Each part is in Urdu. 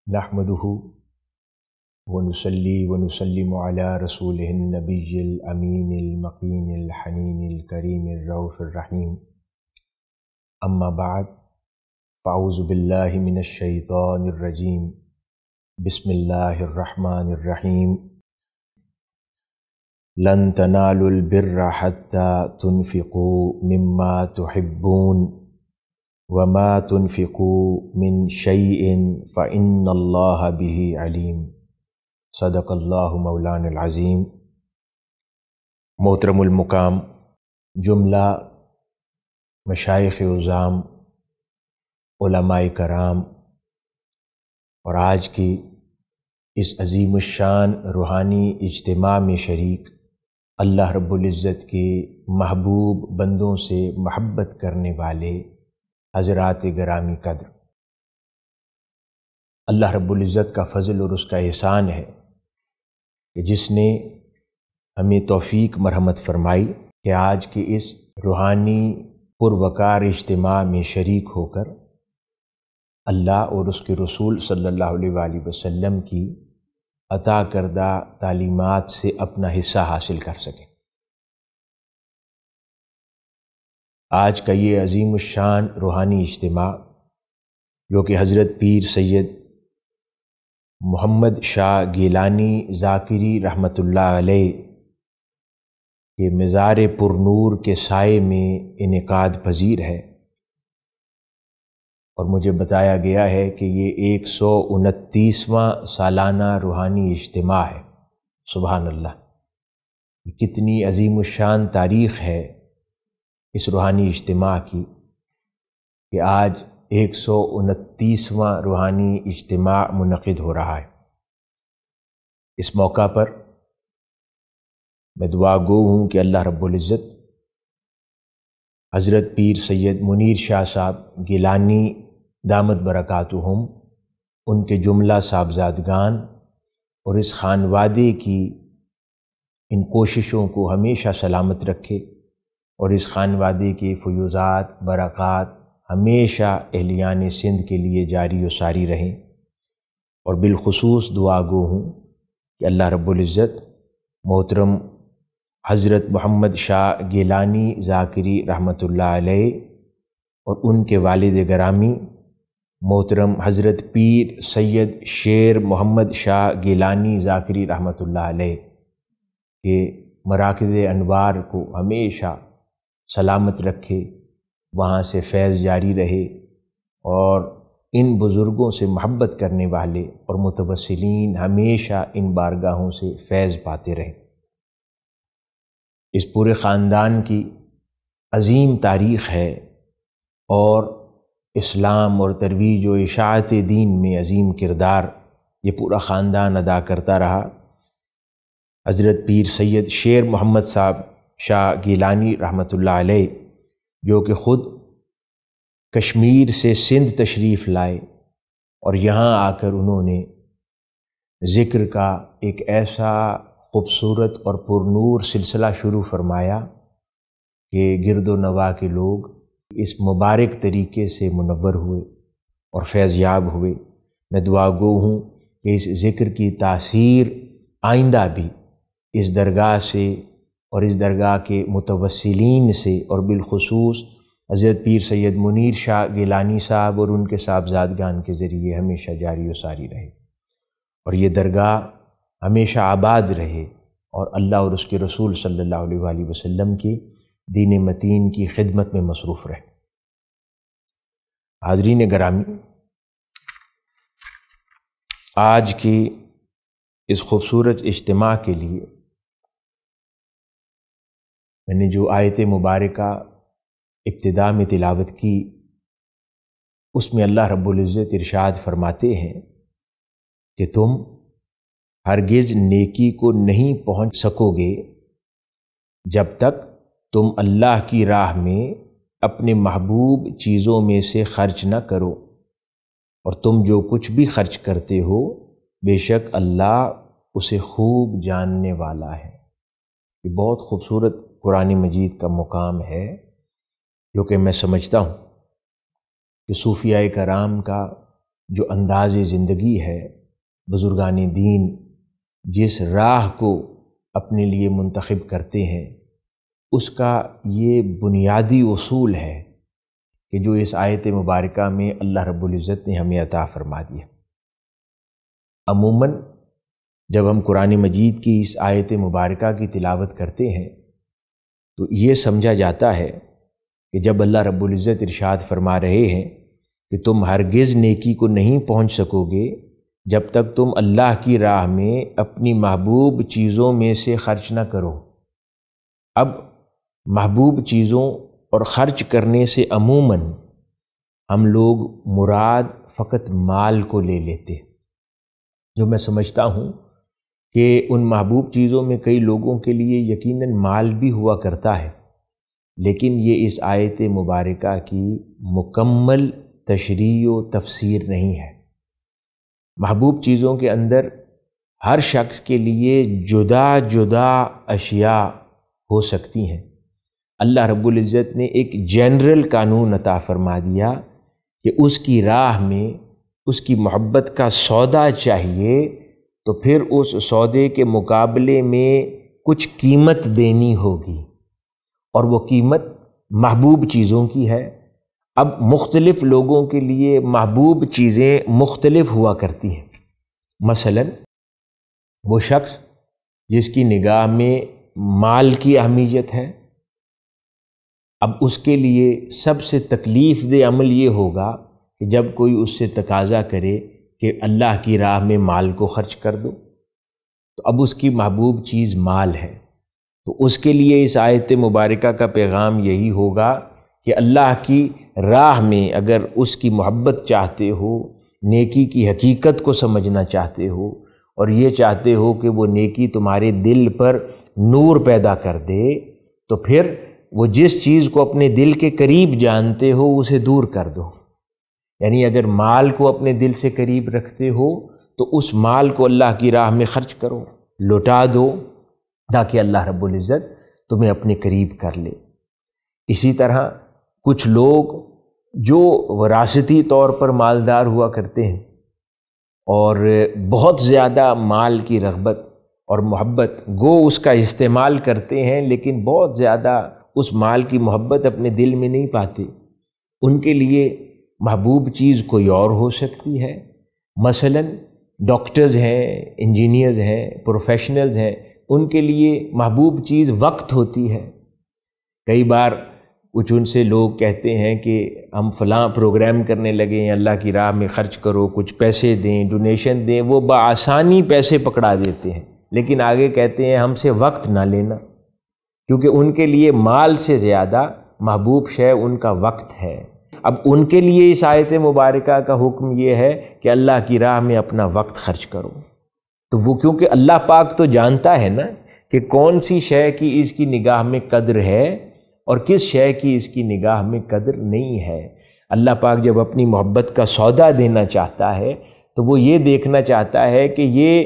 نحمدہ ونصلی ونسلم علی رسولہ النبی الامین المقین الحنین الکریم الرؤوف الرحیم اما بعد فاعوذ باللہ من الشیطان الرجیم بسم اللہ الرحمن الرحیم لن تنالوا البر حتی تنفقوا مما تحبون وما تنفقوا من شیء فإن اللہ بہ علیم صدق اللہ مولانا العظیم۔ محترم المقام جملہ مشائخ عظام، علماء کرام اور آج کی اس عظیم الشان روحانی اجتماع میں شریک اللہ رب العزت کے محبوب بندوں سے محبت کرنے والے حضرات گرامی قدر، اللہ رب العزت کا فضل اور اس کا احسان ہے کہ جس نے ہمیں توفیق مرحمت فرمائی کہ آج کے اس روحانی پروقار اجتماع میں شریک ہو کر اللہ اور اس کے رسول صلی اللہ علیہ وآلہ وسلم کی عطا کردہ تعلیمات سے اپنا حصہ حاصل کر سکیں۔ آج کا یہ عظیم الشان روحانی اجتماع جو کہ حضرت پیر سید محمد شاہ گیلانی ذاکری رحمۃ اللہ علیہ کے مزار پر نور کے سائے میں انعقاد پذیر ہے، اور مجھے بتایا گیا ہے کہ یہ 129واں سالانہ روحانی اجتماع ہے۔ سبحان اللہ، کتنی عظیم الشان تاریخ ہے اس روحانی اجتماع کی کہ آج 129واں روحانی اجتماع منعقد ہو رہا ہے۔ اس موقع پر میں دعا گو ہوں کہ اللہ رب العزت حضرت پیر سید منیر شاہ صاحب گیلانی دامت برکاتہم، ان کے جملہ صاحبزادگان اور اس خانوادے کی ان کوششوں کو ہمیشہ سلامت رکھے، اور اس خانوادے کے فیوزات برکات ہمیشہ اہلیان سندھ کے لیے جاری و ساری رہیں، اور بالخصوص دعا گو ہوں کہ اللہ رب العزت محترم حضرت محمد شاہ گیلانی ذاکری رحمۃ اللہ علیہ اور ان کے والد گرامی محترم حضرت پیر سید شیر محمد شاہ گیلانی ذاکری رحمۃ اللہ علیہ کے مراکز انوار کو ہمیشہ سلامت رکھے، وہاں سے فیض جاری رہے، اور ان بزرگوں سے محبت کرنے والے اور متوسلین ہمیشہ ان بارگاہوں سے فیض پاتے رہیں۔ اس پورے خاندان کی عظیم تاریخ ہے اور اسلام اور ترویج و اشاعت دین میں عظیم کردار یہ پورا خاندان ادا کرتا رہا۔ حضرت پیر سید شیر محمد صاحب شاہ گیلانی رحمۃ اللہ علیہ جو کہ خود کشمیر سے سندھ تشریف لائے، اور یہاں آ کر انہوں نے ذکر کا ایک ایسا خوبصورت اور پرنور سلسلہ شروع فرمایا کہ گرد و نواح کے لوگ اس مبارک طریقے سے منور ہوئے اور فیض یاب ہوئے۔ میں دعا گو ہوں کہ اس ذکر کی تاثیر آئندہ بھی اس درگاہ سے اور اس درگاہ کے متوسلین سے، اور بالخصوص حضرت پیر سید منیر شاہ گیلانی صاحب اور ان کے صاحبزادگان کے ذریعے ہمیشہ جاری و ساری رہے، اور یہ درگاہ ہمیشہ آباد رہے، اور اللہ اور اس کے رسول صلی اللہ علیہ وآلہ وسلم کی دین متین کی خدمت میں مصروف رہے۔ حاضرین گرامی، آج کی اس خوبصورت اجتماع کے لیے میں نے جو آیت مبارکہ ابتدا میں تلاوت کی، اس میں اللہ رب العزت ارشاد فرماتے ہیں کہ تم ہرگز نیکی کو نہیں پہنچ سکو گے جب تک تم اللہ کی راہ میں اپنے محبوب چیزوں میں سے خرچ نہ کرو، اور تم جو کچھ بھی خرچ کرتے ہو بے شک اللہ اسے خوب جاننے والا ہے۔ یہ بہت خوبصورت قرآن مجید کا مقام ہے جو کہ میں سمجھتا ہوں کہ صوفیاء کرام کا جو انداز زندگی ہے، بزرگان دین جس راہ کو اپنے لیے منتخب کرتے ہیں، اس کا یہ بنیادی اصول ہے کہ جو اس آیت مبارکہ میں اللہ رب العزت نے ہمیں عطا فرما دیا۔ عموماً جب ہم قرآن مجید کی اس آیت مبارکہ کی تلاوت کرتے ہیں تو یہ سمجھا جاتا ہے کہ جب اللہ رب العزت ارشاد فرما رہے ہیں کہ تم ہرگز نیکی کو نہیں پہنچ سکو گے جب تک تم اللہ کی راہ میں اپنی محبوب چیزوں میں سے خرچ نہ کرو۔ اب محبوب چیزوں اور خرچ کرنے سے عموماً ہم لوگ مراد فقط مال کو لے لیتے، جو میں سمجھتا ہوں کہ ان محبوب چیزوں میں کئی لوگوں کے لیے یقیناً مال بھی ہوا کرتا ہے، لیکن یہ اس آیت مبارکہ کی مکمل تشریح و تفسیر نہیں ہے۔ محبوب چیزوں کے اندر ہر شخص کے لیے جدا جدا اشیاء ہو سکتی ہیں۔ اللہ رب العزت نے ایک جنرل قانون عطا فرما دیا کہ اس کی راہ میں اس کی محبت کا سودا چاہیے تو پھر اس سودے کے مقابلے میں کچھ قیمت دینی ہوگی، اور وہ قیمت محبوب چیزوں کی ہے۔ اب مختلف لوگوں کے لیے محبوب چیزیں مختلف ہوا کرتی ہیں۔ مثلا وہ شخص جس کی نگاہ میں مال کی اہمیت ہے، اب اس کے لیے سب سے تکلیف دہ عمل یہ ہوگا کہ جب کوئی اس سے تقاضا کرے کہ اللہ کی راہ میں مال کو خرچ کر دو، تو اب اس کی محبوب چیز مال ہے، تو اس کے لیے اس آیت مبارکہ کا پیغام یہی ہوگا کہ اللہ کی راہ میں اگر اس کی محبت چاہتے ہو، نیکی کی حقیقت کو سمجھنا چاہتے ہو، اور یہ چاہتے ہو کہ وہ نیکی تمہارے دل پر نور پیدا کر دے، تو پھر وہ جس چیز کو اپنے دل کے قریب جانتے ہو اسے دور کر دو۔ یعنی اگر مال کو اپنے دل سے قریب رکھتے ہو تو اس مال کو اللہ کی راہ میں خرچ کرو، لوٹا دو، تاکہ اللہ رب العزت تمہیں اپنے قریب کر لے۔ اسی طرح کچھ لوگ جو وراثتی طور پر مالدار ہوا کرتے ہیں اور بہت زیادہ مال کی رغبت اور محبت گو اس کا استعمال کرتے ہیں، لیکن بہت زیادہ اس مال کی محبت اپنے دل میں نہیں پاتے، ان کے لیے محبوب چیز کوئی اور ہو سکتی ہے۔ مثلا ڈاکٹرز ہیں، انجینئرز ہیں، پروفیشنلز ہیں، ان کے لیے محبوب چیز وقت ہوتی ہے۔ کئی بار کچھ ان سے لوگ کہتے ہیں کہ ہم فلاں پروگرام کرنے لگے ہیں، اللہ کی راہ میں خرچ کرو، کچھ پیسے دیں، ڈونیشن دیں، وہ بآسانی پیسے پکڑا دیتے ہیں، لیکن آگے کہتے ہیں ہم سے وقت نہ لینا، کیونکہ ان کے لیے مال سے زیادہ محبوب شے ان کا وقت ہے۔ اب ان کے لیے اس آیت مبارکہ کا حکم یہ ہے کہ اللہ کی راہ میں اپنا وقت خرچ کرو، تو وہ کیونکہ اللہ پاک تو جانتا ہے نا کہ کون سی شے کی اس کی نگاہ میں قدر ہے اور کس شے کی اس کی نگاہ میں قدر نہیں ہے۔ اللہ پاک جب اپنی محبت کا سودا دینا چاہتا ہے تو وہ یہ دیکھنا چاہتا ہے کہ یہ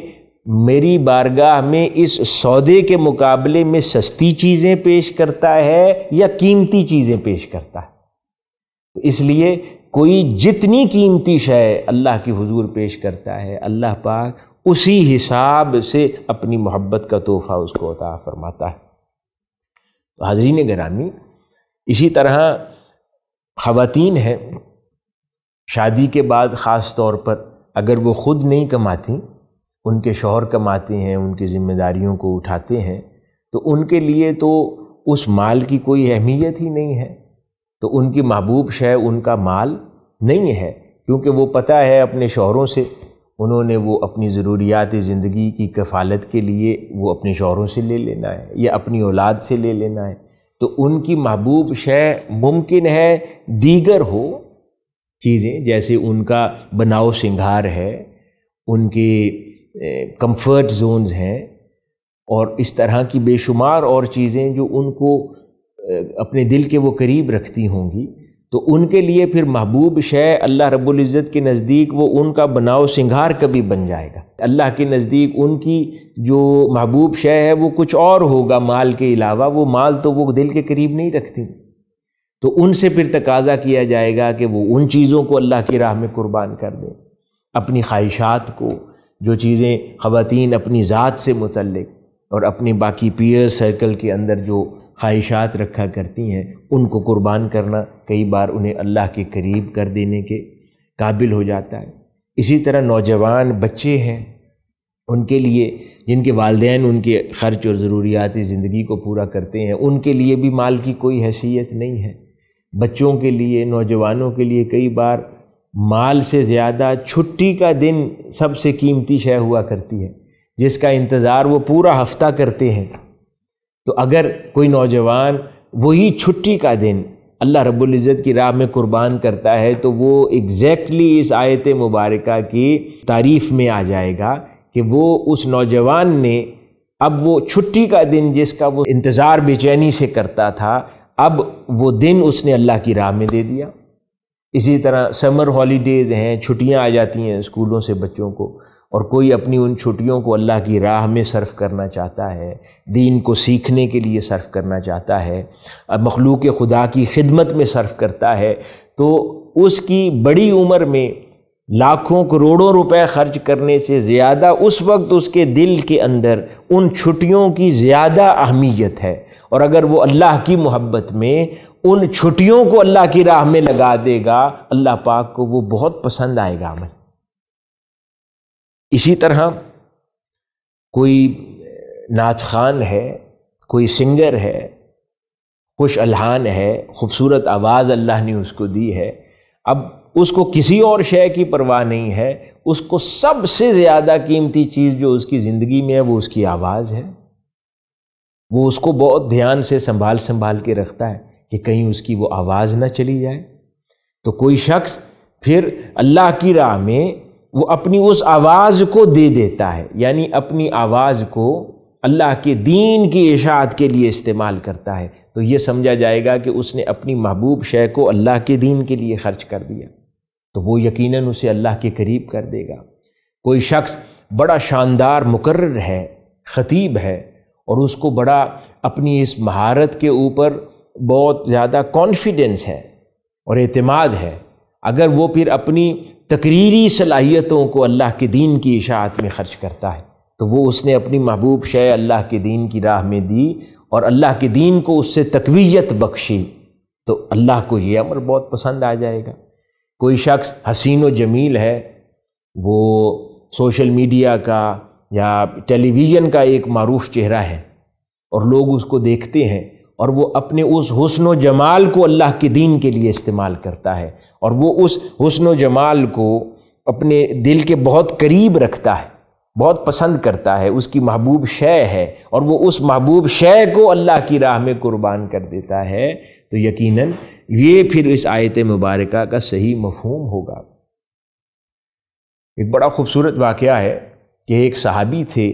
میری بارگاہ میں اس سودے کے مقابلے میں سستی چیزیں پیش کرتا ہے یا قیمتی چیزیں پیش کرتا ہے۔ تو اس لیے کوئی جتنی قیمتی شے اللہ کی حضور پیش کرتا ہے، اللہ پاک اسی حساب سے اپنی محبت کا تحفہ اس کو عطا فرماتا ہے۔ تو حاضرین گرامی، اسی طرح خواتین ہیں، شادی کے بعد خاص طور پر اگر وہ خود نہیں کماتی، ان کے شوہر کماتے ہیں، ان کی ذمہ داریوں کو اٹھاتے ہیں، تو ان کے لیے تو اس مال کی کوئی اہمیت ہی نہیں ہے، تو ان کی محبوب شے ان کا مال نہیں ہے، کیونکہ وہ پتہ ہے اپنے شوہروں سے انہوں نے وہ اپنی ضروریات زندگی کی کفالت کے لیے وہ اپنے شوہروں سے لے لینا ہے یا اپنی اولاد سے لے لینا ہے، تو ان کی محبوب شے ممکن ہے دیگر ہو چیزیں، جیسے ان کا بناؤ سنگھار ہے، ان کے کمفرٹ زونز ہیں، اور اس طرح کی بے شمار اور چیزیں جو ان کو اپنے دل کے وہ قریب رکھتی ہوں گی، تو ان کے لیے پھر محبوب شے اللہ رب العزت کے نزدیک وہ ان کا بناؤ سنگھار کبھی بن جائے گا۔ اللہ کے نزدیک ان کی جو محبوب شے ہے وہ کچھ اور ہوگا مال کے علاوہ، وہ مال تو وہ دل کے قریب نہیں رکھتی، تو ان سے پھر تقاضا کیا جائے گا کہ وہ ان چیزوں کو اللہ کی راہ میں قربان کر دیں۔ اپنی خواہشات کو، جو چیزیں خواتین اپنی ذات سے متعلق اور اپنے باقی پیئر سرکل کے اندر جو خواہشات رکھا کرتی ہیں، ان کو قربان کرنا کئی بار انہیں اللہ کے قریب کر دینے کے قابل ہو جاتا ہے۔ اسی طرح نوجوان بچے ہیں، ان کے لیے جن کے والدین ان کے خرچ اور ضروریات زندگی کو پورا کرتے ہیں، ان کے لیے بھی مال کی کوئی حیثیت نہیں ہے۔ بچوں کے لیے، نوجوانوں کے لیے کئی بار مال سے زیادہ چھٹی کا دن سب سے قیمتی شے ہوا کرتی ہے، جس کا انتظار وہ پورا ہفتہ کرتے ہیں۔ تو اگر کوئی نوجوان وہی چھٹی کا دن اللہ رب العزت کی راہ میں قربان کرتا ہے تو وہ ایگزیکٹلی اس آیت مبارکہ کی تعریف میں آ جائے گا کہ وہ اس نوجوان نے اب وہ چھٹی کا دن جس کا وہ انتظار بے چینی سے کرتا تھا، اب وہ دن اس نے اللہ کی راہ میں دے دیا۔ اسی طرح سمر ہالیڈیز ہیں، چھٹیاں آ جاتی ہیں اسکولوں سے بچوں کو، اور کوئی اپنی ان چھٹیوں کو اللہ کی راہ میں صرف کرنا چاہتا ہے، دین کو سیکھنے کے لیے صرف کرنا چاہتا ہے، مخلوق خدا کی خدمت میں صرف کرتا ہے، تو اس کی بڑی عمر میں لاکھوں کروڑوں روپے خرچ کرنے سے زیادہ اس وقت اس کے دل کے اندر ان چھٹیوں کی زیادہ اہمیت ہے، اور اگر وہ اللہ کی محبت میں ان چھٹیوں کو اللہ کی راہ میں لگا دے گا، اللہ پاک کو وہ بہت پسند آئے گا عمل۔ اسی طرح کوئی نعت خوان ہے، کوئی سنگر ہے، خوش الحان ہے، خوبصورت آواز اللہ نے اس کو دی ہے، اب اس کو کسی اور شے کی پرواہ نہیں ہے، اس کو سب سے زیادہ قیمتی چیز جو اس کی زندگی میں ہے وہ اس کی آواز ہے۔ وہ اس کو بہت دھیان سے سنبھال کے رکھتا ہے کہ کہیں اس کی وہ آواز نہ چلی جائے۔ تو کوئی شخص پھر اللہ کی راہ میں وہ اپنی اس آواز کو دے دیتا ہے، یعنی اپنی آواز کو اللہ کے دین کی اشاعت کے لیے استعمال کرتا ہے، تو یہ سمجھا جائے گا کہ اس نے اپنی محبوب شے کو اللہ کے دین کے لیے خرچ کر دیا، تو وہ یقیناً اسے اللہ کے قریب کر دے گا۔ کوئی شخص بڑا شاندار مقرر ہے، خطیب ہے، اور اس کو بڑا اپنی اس مہارت کے اوپر بہت زیادہ کانفیڈنس ہے اور اعتماد ہے، اگر وہ پھر اپنی تقریری صلاحیتوں کو اللہ کے دین کی اشاعت میں خرچ کرتا ہے تو وہ اس نے اپنی محبوب شے اللہ کے دین کی راہ میں دی اور اللہ کے دین کو اس سے تقویت بخشی، تو اللہ کو یہ عمل بہت پسند آ جائے گا۔ کوئی شخص حسین و جمیل ہے، وہ سوشل میڈیا کا یا ٹیلی ویژن کا ایک معروف چہرہ ہے، اور لوگ اس کو دیکھتے ہیں اور وہ اپنے اس حسن و جمال کو اللہ کے دین کے لیے استعمال کرتا ہے، اور وہ اس حسن و جمال کو اپنے دل کے بہت قریب رکھتا ہے، بہت پسند کرتا ہے، اس کی محبوب شے ہے، اور وہ اس محبوب شے کو اللہ کی راہ میں قربان کر دیتا ہے، تو یقیناً یہ پھر اس آیت مبارکہ کا صحیح مفہوم ہوگا۔ ایک بڑا خوبصورت واقعہ ہے کہ ایک صحابی تھے،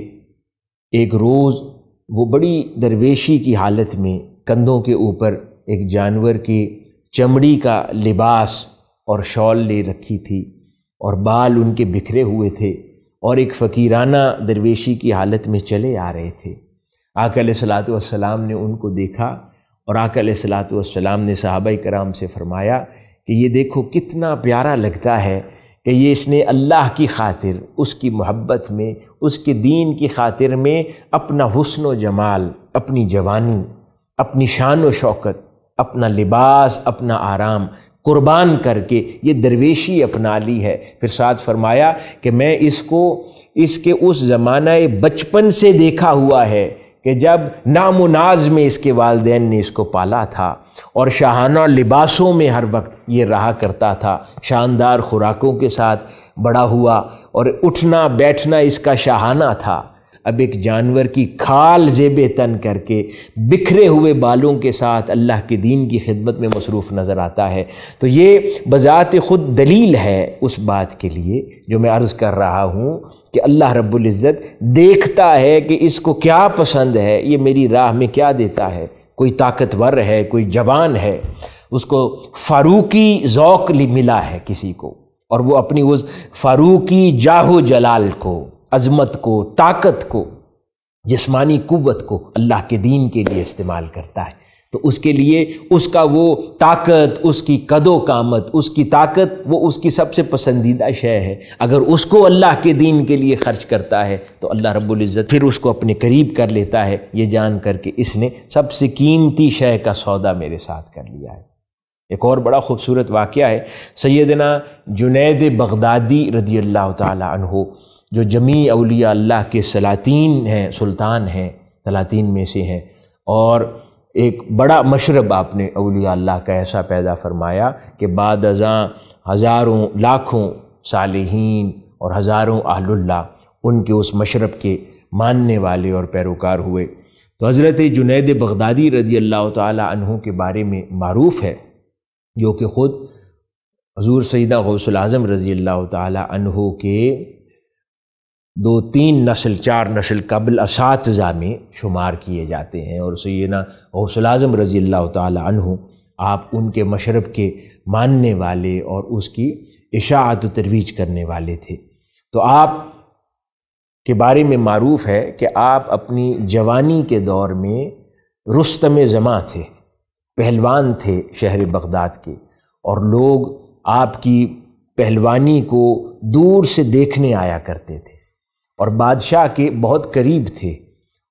ایک روز وہ بڑی درویشی کی حالت میں کندھوں کے اوپر ایک جانور کی چمڑی کا لباس اور شال لے رکھی تھی، اور بال ان کے بکھرے ہوئے تھے، اور ایک فقیرانہ درویشی کی حالت میں چلے آ رہے تھے۔ آقا علیہ الصلوۃ والسلام نے ان کو دیکھا، اور آقا علیہ الصلوۃ والسلام نے صحابہ کرام سے فرمایا کہ یہ دیکھو کتنا پیارا لگتا ہے کہ یہ اس نے اللہ کی خاطر، اس کی محبت میں، اس کے دین کی خاطر میں اپنا حسن و جمال، اپنی جوانی، اپنی شان و شوکت، اپنا لباس، اپنا آرام قربان کر کے یہ درویشی اپنا لی ہے۔ پھر ساتھ فرمایا کہ میں اس کو اس کے اس زمانہ بچپن سے دیکھا ہوا ہے کہ جب نام و ناز میں اس کے والدین نے اس کو پالا تھا، اور شاہانہ لباسوں میں ہر وقت یہ رہا کرتا تھا، شاندار خوراکوں کے ساتھ بڑا ہوا، اور اٹھنا بیٹھنا اس کا شاہانہ تھا۔ اب ایک جانور کی کھال زیب تن کر کے بکھرے ہوئے بالوں کے ساتھ اللہ کے دین کی خدمت میں مصروف نظر آتا ہے، تو یہ بذات خود دلیل ہے اس بات کے لیے جو میں عرض کر رہا ہوں کہ اللہ رب العزت دیکھتا ہے کہ اس کو کیا پسند ہے، یہ میری راہ میں کیا دیتا ہے۔ کوئی طاقتور ہے، کوئی جوان ہے، اس کو فاروقی ذوق ملا ہے کسی کو، اور وہ اپنی اس فاروقی جاہ و جلال کو، عظمت کو، طاقت کو، جسمانی قوت کو اللہ کے دین کے لیے استعمال کرتا ہے، تو اس کے لیے اس کا وہ طاقت، اس کی قد و قامت، اس کی طاقت وہ اس کی سب سے پسندیدہ شے ہے۔ اگر اس کو اللہ کے دین کے لیے خرچ کرتا ہے تو اللہ رب العزت پھر اس کو اپنے قریب کر لیتا ہے، یہ جان کر کے اس نے سب سے قیمتی شے کا سودا میرے ساتھ کر لیا ہے۔ ایک اور بڑا خوبصورت واقعہ ہے، سیدنا جنید بغدادی رضی اللہ تعالی عنہ، جو جمیع اولیاء اللہ کے سلاطین ہیں، سلطان ہیں، سلاطین میں سے ہیں، اور ایک بڑا مشرب آپ نے اولیاء اللہ کا ایسا پیدا فرمایا کہ بعد ازاں ہزاروں لاکھوں صالحین اور ہزاروں اہل اللہ ان کے اس مشرب کے ماننے والے اور پیروکار ہوئے۔ تو حضرت جنید بغدادی رضی اللہ تعالی عنہ کے بارے میں معروف ہے، جو کہ خود حضور سیدہ غوث العظم رضی اللہ تعالی عنہ کے 2-3 نسل 4 نسل قبل اساتذہ میں شمار کیے جاتے ہیں، اور سیدنا غوث العظم رضی اللہ تعالی عنہ آپ ان کے مشرب کے ماننے والے اور اس کی اشاعت و ترویج کرنے والے تھے۔ تو آپ کے بارے میں معروف ہے کہ آپ اپنی جوانی کے دور میں رستم زماں تھے، پہلوان تھے شہر بغداد کے، اور لوگ آپ کی پہلوانی کو دور سے دیکھنے آیا کرتے تھے، اور بادشاہ کے بہت قریب تھے،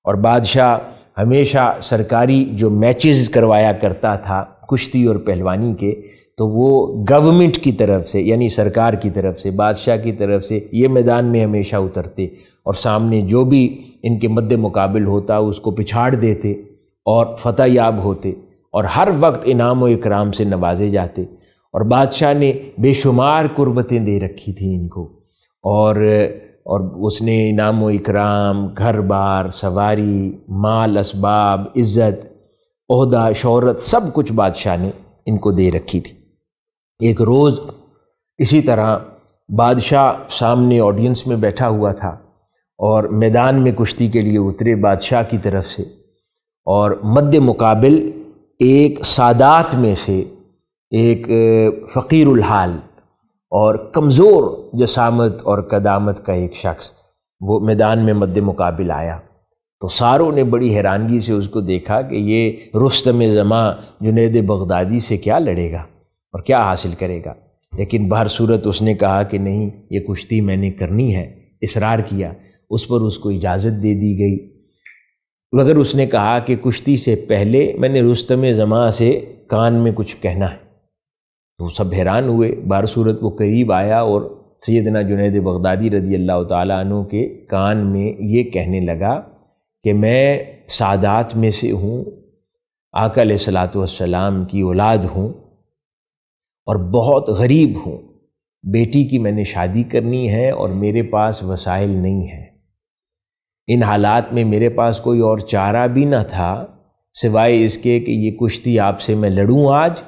اور بادشاہ ہمیشہ سرکاری جو میچز کروایا کرتا تھا کشتی اور پہلوانی کے، تو وہ گورنمنٹ کی طرف سے، یعنی سرکار کی طرف سے، بادشاہ کی طرف سے یہ میدان میں ہمیشہ اترتے، اور سامنے جو بھی ان کے مد مقابل ہوتا اس کو پچھاڑ دیتے اور فتح یاب ہوتے، اور ہر وقت انعام و اکرام سے نوازے جاتے، اور بادشاہ نے بے شمار قربتیں دے رکھی تھیں ان کو، اور اس نے انعام و اکرام، گھر بار، سواری، مال اسباب، عزت، عہدہ، شہرت، سب کچھ بادشاہ نے ان کو دے رکھی تھی۔ ایک روز اسی طرح بادشاہ سامنے آڈینس میں بیٹھا ہوا تھا، اور میدان میں کشتی کے لیے اترے بادشاہ کی طرف سے، اور مد مقابل ایک سادات میں سے ایک فقیر الحال اور کمزور جسامت اور قدامت کا ایک شخص وہ میدان میں مد مقابل آیا، تو ساروں نے بڑی حیرانگی سے اس کو دیکھا کہ یہ رستم زماں جنید بغدادی سے کیا لڑے گا اور کیا حاصل کرے گا، لیکن بہر صورت اس نے کہا کہ نہیں، یہ کشتی میں نے کرنی ہے، اصرار کیا، اس پر اس کو اجازت دے دی گئی، مگر اس نے کہا کہ کشتی سے پہلے میں نے رستم زماں سے کان میں کچھ کہنا ہے۔ تو سب حیران ہوئے، بہر صورت وہ قریب آیا اور سیدنا جنید بغدادی رضی اللہ تعالیٰ عنہ کے کان میں یہ کہنے لگا کہ میں سادات میں سے ہوں، آقا علیہ الصلوۃ والسلام کی اولاد ہوں، اور بہت غریب ہوں، بیٹی کی میں نے شادی کرنی ہے اور میرے پاس وسائل نہیں ہیں۔ ان حالات میں میرے پاس کوئی اور چارہ بھی نہ تھا سوائے اس کے کہ یہ کشتی آپ سے میں لڑوں آج،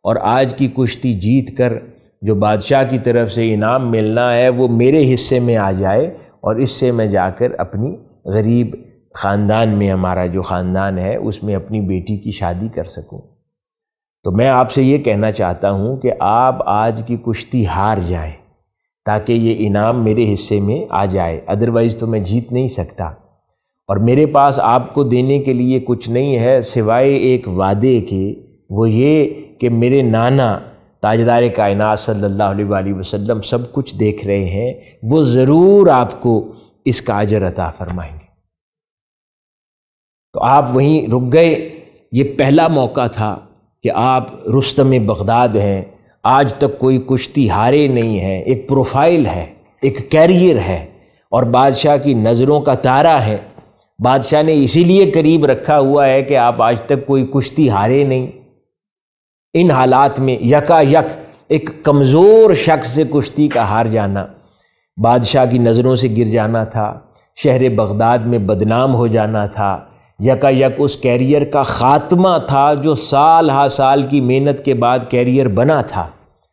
اور آج کی کشتی جیت کر جو بادشاہ کی طرف سے انعام ملنا ہے وہ میرے حصے میں آ جائے، اور اس سے میں جا کر اپنی غریب خاندان میں، ہمارا جو خاندان ہے اس میں اپنی بیٹی کی شادی کر سکوں۔ تو میں آپ سے یہ کہنا چاہتا ہوں کہ آپ آج کی کشتی ہار جائیں تاکہ یہ انعام میرے حصے میں آ جائے، ادروائز تو میں جیت نہیں سکتا، اور میرے پاس آپ کو دینے کے لیے کچھ نہیں ہے سوائے ایک وعدے کے، وہ یہ کہ میرے نانا تاجدار کائنات صلی اللہ علیہ وآلہ وسلم سب کچھ دیکھ رہے ہیں، وہ ضرور آپ کو اس کا اجر عطا فرمائیں گے۔ تو آپ وہیں رک گئے۔ یہ پہلا موقع تھا کہ آپ رستم بغداد ہیں، آج تک کوئی کشتی ہارے نہیں ہیں، ایک پروفائل ہے، ایک کیریئر ہے، اور بادشاہ کی نظروں کا تارہ ہے۔ بادشاہ نے اسی لیے قریب رکھا ہوا ہے کہ آپ آج تک کوئی کشتی ہارے نہیں۔ ان حالات میں یکا یک ایک کمزور شخص سے کشتی کا ہار جانا، بادشاہ کی نظروں سے گر جانا تھا، شہر بغداد میں بدنام ہو جانا تھا، یکا یک اس کیریئر کا خاتمہ تھا جو سال ہا سال کی محنت کے بعد کیریئر بنا تھا۔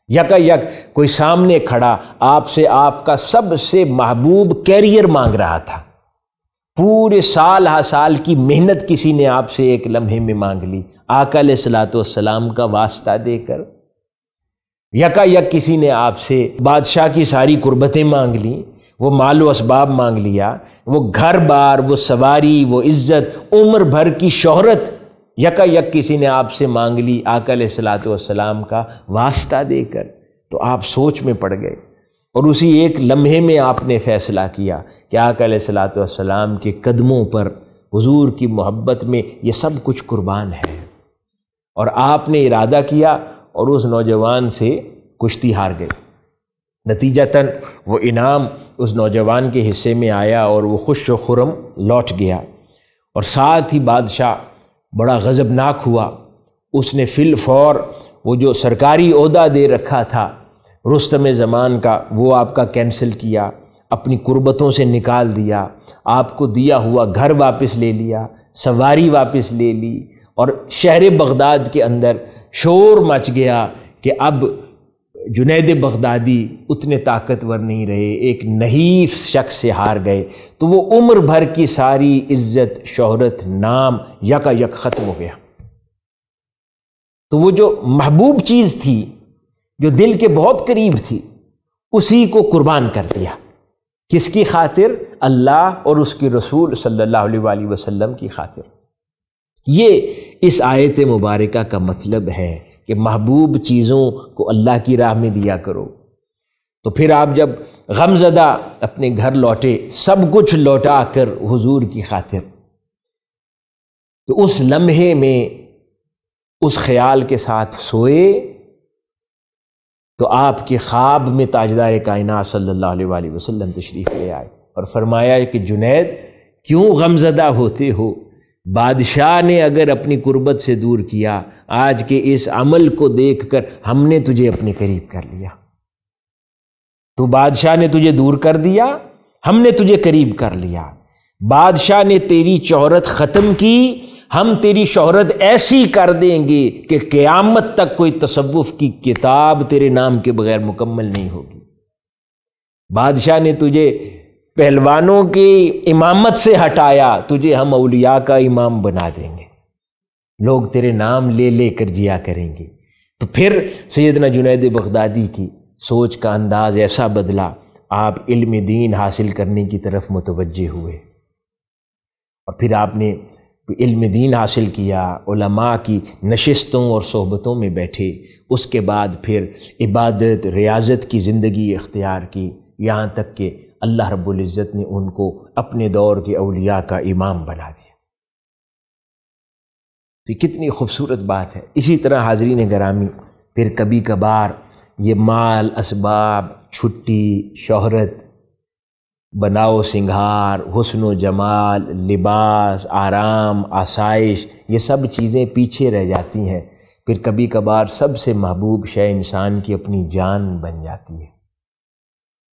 یکا یک کوئی سامنے کھڑا آپ سے آپ کا سب سے محبوب کیریئر مانگ رہا تھا، پورے سال ہا سال کی محنت کسی نے آپ سے ایک لمحے میں مانگ لی، آقا علیہ الصلوۃ والسلام کا واسطہ دے کر۔ یکا یک کسی نے آپ سے بادشاہ کی ساری قربتیں مانگ لیں، وہ مال و اسباب مانگ لیا، وہ گھر بار، وہ سواری، وہ عزت، عمر بھر کی شہرت، یکا یک کسی نے آپ سے مانگ لی آقا علیہ الصلوۃ والسلام کا واسطہ دے کر، تو آپ سوچ میں پڑ گئے، اور اسی ایک لمحے میں آپ نے فیصلہ کیا کہ آقا علیہ الصلوۃ والسلام کے قدموں پر حضور کی محبت میں یہ سب کچھ قربان ہے، اور آپ نے ارادہ کیا اور اس نوجوان سے کشتی ہار گئے۔ نتیجتاً وہ انعام اس نوجوان کے حصے میں آیا اور وہ خوش و خرم لوٹ گیا، اور ساتھ ہی بادشاہ بڑا غضبناک ہوا۔ اس نے فی الفور وہ جو سرکاری عہدہ دے رکھا تھا رستم زمان کا، وہ آپ کا کینسل کیا، اپنی قربتوں سے نکال دیا، آپ کو دیا ہوا گھر واپس لے لیا، سواری واپس لے لی، اور شہر بغداد کے اندر شور مچ گیا کہ اب جنید بغدادی اتنے طاقتور نہیں رہے، ایک نحیف شخص سے ہار گئے۔ تو وہ عمر بھر کی ساری عزت، شہرت، نام یکا یک ختم ہو گیا۔ تو وہ جو محبوب چیز تھی، جو دل کے بہت قریب تھی، اسی کو قربان کر دیا۔ کس کی خاطر؟ اللہ اور اس کے رسول صلی اللہ علیہ وآلہ وسلم کی خاطر۔ یہ اس آیت مبارکہ کا مطلب ہے کہ محبوب چیزوں کو اللہ کی راہ میں دیا کرو۔ تو پھر آپ جب غم زدہ اپنے گھر لوٹے، سب کچھ لوٹا کر حضور کی خاطر، تو اس لمحے میں اس خیال کے ساتھ سوئے تو آپ کے خواب میں تاجدار کائنات صلی اللہ علیہ وآلہ وسلم تشریف لے آئے اور فرمایا کہ جنید کیوں غم زدہ ہوتے ہو؟ بادشاہ نے اگر اپنی قربت سے دور کیا، آج کے اس عمل کو دیکھ کر ہم نے تجھے اپنے قریب کر لیا۔ تو بادشاہ نے تجھے دور کر دیا، ہم نے تجھے قریب کر لیا۔ بادشاہ نے تیری شہرت ختم کی، ہم تیری شہرت ایسی کر دیں گے کہ قیامت تک کوئی تصوف کی کتاب تیرے نام کے بغیر مکمل نہیں ہوگی۔ بادشاہ نے تجھے پہلوانوں کی امامت سے ہٹایا، تجھے ہم اولیاء کا امام بنا دیں گے، لوگ تیرے نام لے لے کر جیا کریں گے۔ تو پھر سیدنا جنید بغدادی کی سوچ کا انداز ایسا بدلا، آپ علم دین حاصل کرنے کی طرف متوجہ ہوئے، اور پھر آپ نے علم دین حاصل کیا، علماء کی نشستوں اور صحبتوں میں بیٹھے، اس کے بعد پھر عبادت، ریاضت کی زندگی اختیار کی، یہاں تک کہ اللہ رب العزت نے ان کو اپنے دور کے اولیاء کا امام بنا دیا۔ تو یہ کتنی خوبصورت بات ہے۔ اسی طرح حاضرین گرامی، پھر کبھی کبھار یہ مال، اسباب، چھٹی، شہرت، بناؤ سنگھار، حسن و جمال، لباس، آرام، آسائش، یہ سب چیزیں پیچھے رہ جاتی ہیں۔ پھر کبھی کبھار سب سے محبوب شے انسان کی اپنی جان بن جاتی ہے۔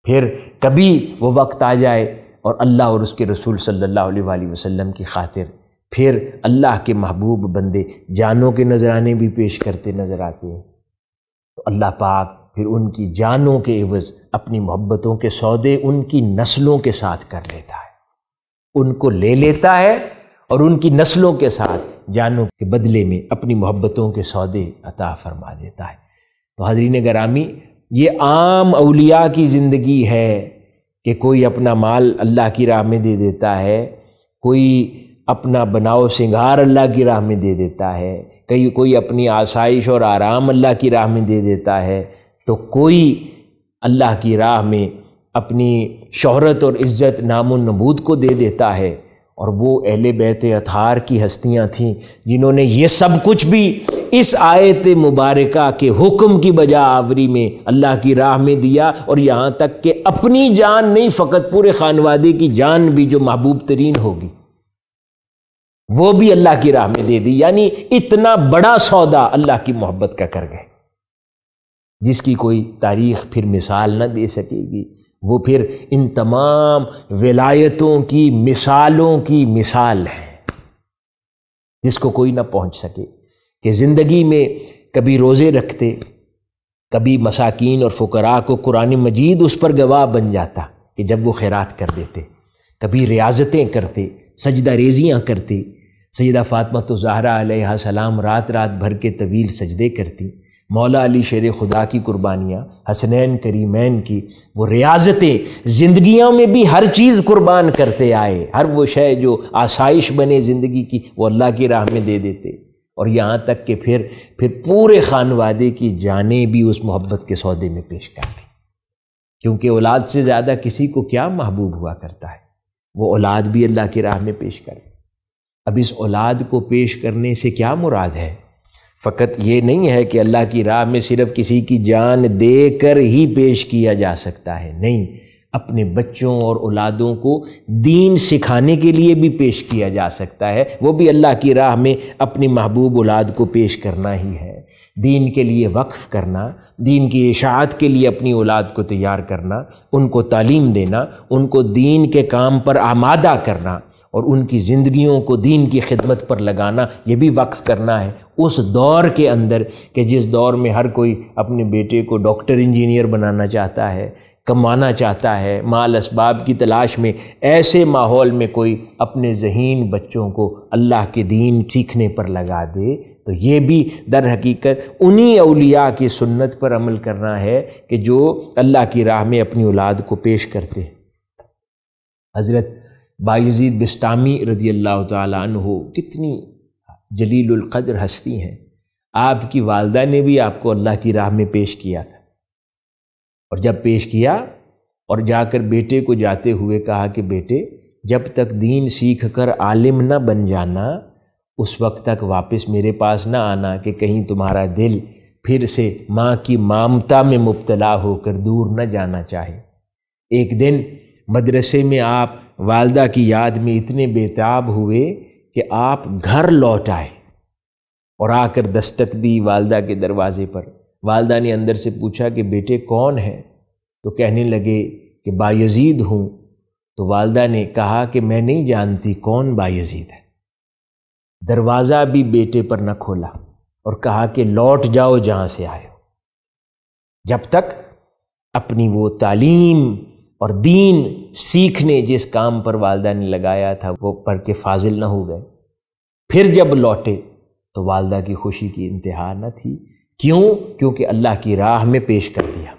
پھر کبھی وہ وقت آ جائے اور اللہ اور اس کے رسول صلی اللہ علیہ وآلہ وسلم کی خاطر پھر اللہ کے محبوب بندے جانوں کے نذرانے بھی پیش کرتے نظر آتے ہیں، تو اللہ پاک پھر ان کی جانوں کے عوض اپنی محبتوں کے سودے ان کی نسلوں کے ساتھ کر لیتا ہے، ان کو لے لیتا ہے اور ان کی نسلوں کے ساتھ جانوں کے بدلے میں اپنی محبتوں کے سودے عطا فرما دیتا ہے۔ تو حاضرین گرامی، یہ عام اولیاء کی زندگی ہے کہ کوئی اپنا مال اللہ کی راہ میں دے دیتا ہے، کوئی اپنا بناؤ سنگھار اللہ کی راہ میں دے دیتا ہے، کوئی اپنی آسائش اور آرام اللہ کی راہ میں دے دیتا ہے، تو کوئی اللہ کی راہ میں اپنی شہرت اور عزت، نام و نمود کو دے دیتا ہے۔ اور وہ اہل بیت اطہار کی ہستیاں تھیں جنہوں نے یہ سب کچھ بھی اس آیت مبارکہ کے حکم کی بجا آوری میں اللہ کی راہ میں دیا، اور یہاں تک کہ اپنی جان نہیں، فقط پورے خانوادے کی جان بھی جو محبوب ترین ہوگی وہ بھی اللہ کی راہ میں دے دی۔ یعنی اتنا بڑا سودا اللہ کی محبت کا کر گئے، جس کی کوئی تاریخ پھر مثال نہ دے سکے گی۔ وہ پھر ان تمام ولایتوں کی مثالوں کی مثال ہے، جس کو کوئی نہ پہنچ سکے، کہ زندگی میں کبھی روزے رکھتے، کبھی مساکین اور فقراء کو قرآن مجید اس پر گواہ بن جاتا کہ جب وہ خیرات کر دیتے، کبھی ریاضتیں کرتے، سجدہ ریزیاں کرتے۔ سیدہ فاطمہ الزہرا علیہ السلام رات رات بھر کے طویل سجدے کرتی، مولا علی شیر خدا کی قربانیاں، حسنین کریمین کی وہ ریاضتیں، زندگیوں میں بھی ہر چیز قربان کرتے آئے، ہر وہ شے جو آسائش بنے زندگی کی وہ اللہ کی راہ میں دے دیتے۔ اور یہاں تک کہ پھر پورے خانوادے کی جانیں بھی اس محبت کے سودے میں پیش کر دی، کیونکہ اولاد سے زیادہ کسی کو کیا محبوب ہوا کرتا ہے، وہ اولاد بھی اللہ کی راہ میں پیش کرے۔ اب اس اولاد کو پیش کرنے سے کیا مراد ہے؟ فقط یہ نہیں ہے کہ اللہ کی راہ میں صرف کسی کی جان دے کر ہی پیش کیا جا سکتا ہے، نہیں، اپنے بچوں اور اولادوں کو دین سکھانے کے لیے بھی پیش کیا جا سکتا ہے، وہ بھی اللہ کی راہ میں اپنی محبوب اولاد کو پیش کرنا ہی ہے، دین کے لیے وقف کرنا، دین کی اشاعت کے لیے اپنی اولاد کو تیار کرنا، ان کو تعلیم دینا، ان کو دین کے کام پر آمادہ کرنا اور ان کی زندگیوں کو دین کی خدمت پر لگانا، یہ بھی وقف کرنا ہے اس دور کے اندر کہ جس دور میں ہر کوئی اپنے بیٹے کو ڈاکٹر انجینئر بنانا چاہتا ہے، کمانا چاہتا ہے، مال اسباب کی تلاش میں۔ ایسے ماحول میں کوئی اپنے ذہین بچوں کو اللہ کے دین سیکھنے پر لگا دے تو یہ بھی در حقیقت انہی اولیاء کی سنت پر عمل کرنا ہے کہ جو اللہ کی راہ میں اپنی اولاد کو پیش کرتے ہیں۔ حضرت بایزید بسطامی رضی اللہ تعالیٰ عنہ کتنی جلیل القدر ہستی ہیں، آپ کی والدہ نے بھی آپ کو اللہ کی راہ میں پیش کیا تھا، اور جب پیش کیا اور جا کر بیٹے کو جاتے ہوئے کہا کہ بیٹے جب تک دین سیکھ کر عالم نہ بن جانا اس وقت تک واپس میرے پاس نہ آنا کہ کہیں تمہارا دل پھر سے ماں کی مامتا میں مبتلا ہو کر دور نہ جانا چاہے۔ ایک دن مدرسے میں آپ والدہ کی یاد میں اتنے بےتاب ہوئے کہ آپ گھر لوٹ آئے اور آ کر دستک دی والدہ کے دروازے پر۔ والدہ نے اندر سے پوچھا کہ بیٹے کون ہے؟ تو کہنے لگے کہ بایزید ہوں۔ تو والدہ نے کہا کہ میں نہیں جانتی کون بایزید ہے۔ دروازہ بھی بیٹے پر نہ کھولا اور کہا کہ لوٹ جاؤ جہاں سے آئے ہو، جب تک اپنی وہ تعلیم اور دین سیکھنے جس کام پر والدہ نے لگایا تھا وہ پڑھ کے فاضل نہ ہو گئے۔ پھر جب لوٹے تو والدہ کی خوشی کی انتہا نہ تھی۔ کیوں؟ کیونکہ اللہ کی راہ میں پیش کر دیا۔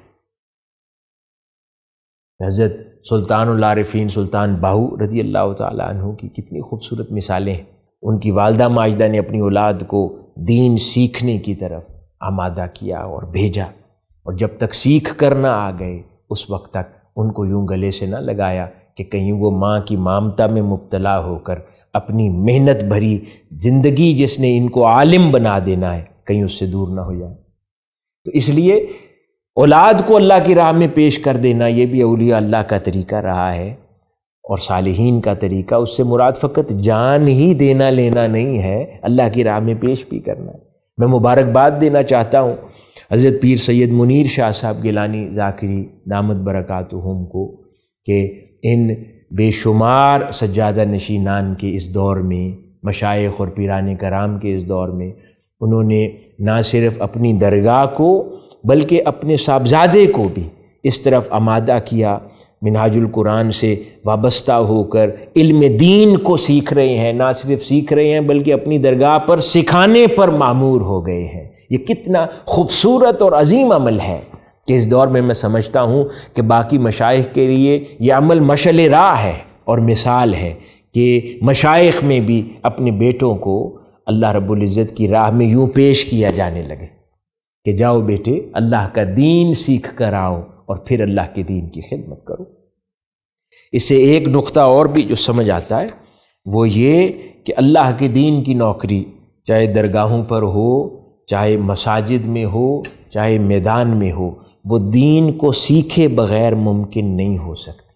حضرت سلطان العارفین سلطان باہو رضی اللہ تعالیٰ عنہ کی کتنی خوبصورت مثالیں ہیں۔ ان کی والدہ ماجدہ نے اپنی اولاد کو دین سیکھنے کی طرف آمادہ کیا اور بھیجا، اور جب تک سیکھ کر نہ آ گئے اس وقت تک ان کو یوں گلے سے نہ لگایا کہ کہیں وہ ماں کی مامتا میں مبتلا ہو کر اپنی محنت بھری زندگی جس نے ان کو عالم بنا دینا ہے کہیں اس سے دور نہ ہو جائے۔ تو اس لیے اولاد کو اللہ کی راہ میں پیش کر دینا یہ بھی اولیاء اللہ کا طریقہ رہا ہے اور صالحین کا طریقہ۔ اس سے مراد فقط جان ہی دینا لینا نہیں ہے، اللہ کی راہ میں پیش بھی کرنا ہے۔ میں مبارکباد دینا چاہتا ہوں حضرت پیر سید منیر شاہ صاحب گیلانی ذاکری دامت برکاتہم کو کہ ان بے شمار سجادہ نشینان کے اس دور میں، مشائخ اور پیران کرام کے اس دور میں، انہوں نے نہ صرف اپنی درگاہ کو بلکہ اپنے صاحبزادے کو بھی اس طرف آمادہ کیا، منہاج القرآن سے وابستہ ہو کر علم دین کو سیکھ رہے ہیں، نہ صرف سیکھ رہے ہیں بلکہ اپنی درگاہ پر سکھانے پر مامور ہو گئے ہیں۔ یہ کتنا خوبصورت اور عظیم عمل ہے کہ اس دور میں سمجھتا ہوں کہ باقی مشائخ کے لیے یہ عمل مشعل راہ ہے اور مثال ہے کہ مشائخ میں بھی اپنے بیٹوں کو اللہ رب العزت کی راہ میں یوں پیش کیا جانے لگے کہ جاؤ بیٹے اللہ کا دین سیکھ کر آؤ اور پھر اللہ کے دین کی خدمت کرو۔ اس سے ایک نقطہ اور بھی جو سمجھ آتا ہے وہ یہ کہ اللہ کے دین کی نوکری چاہے درگاہوں پر ہو، چاہے مساجد میں ہو، چاہے میدان میں ہو، وہ دین کو سیکھے بغیر ممکن نہیں ہو سکتی۔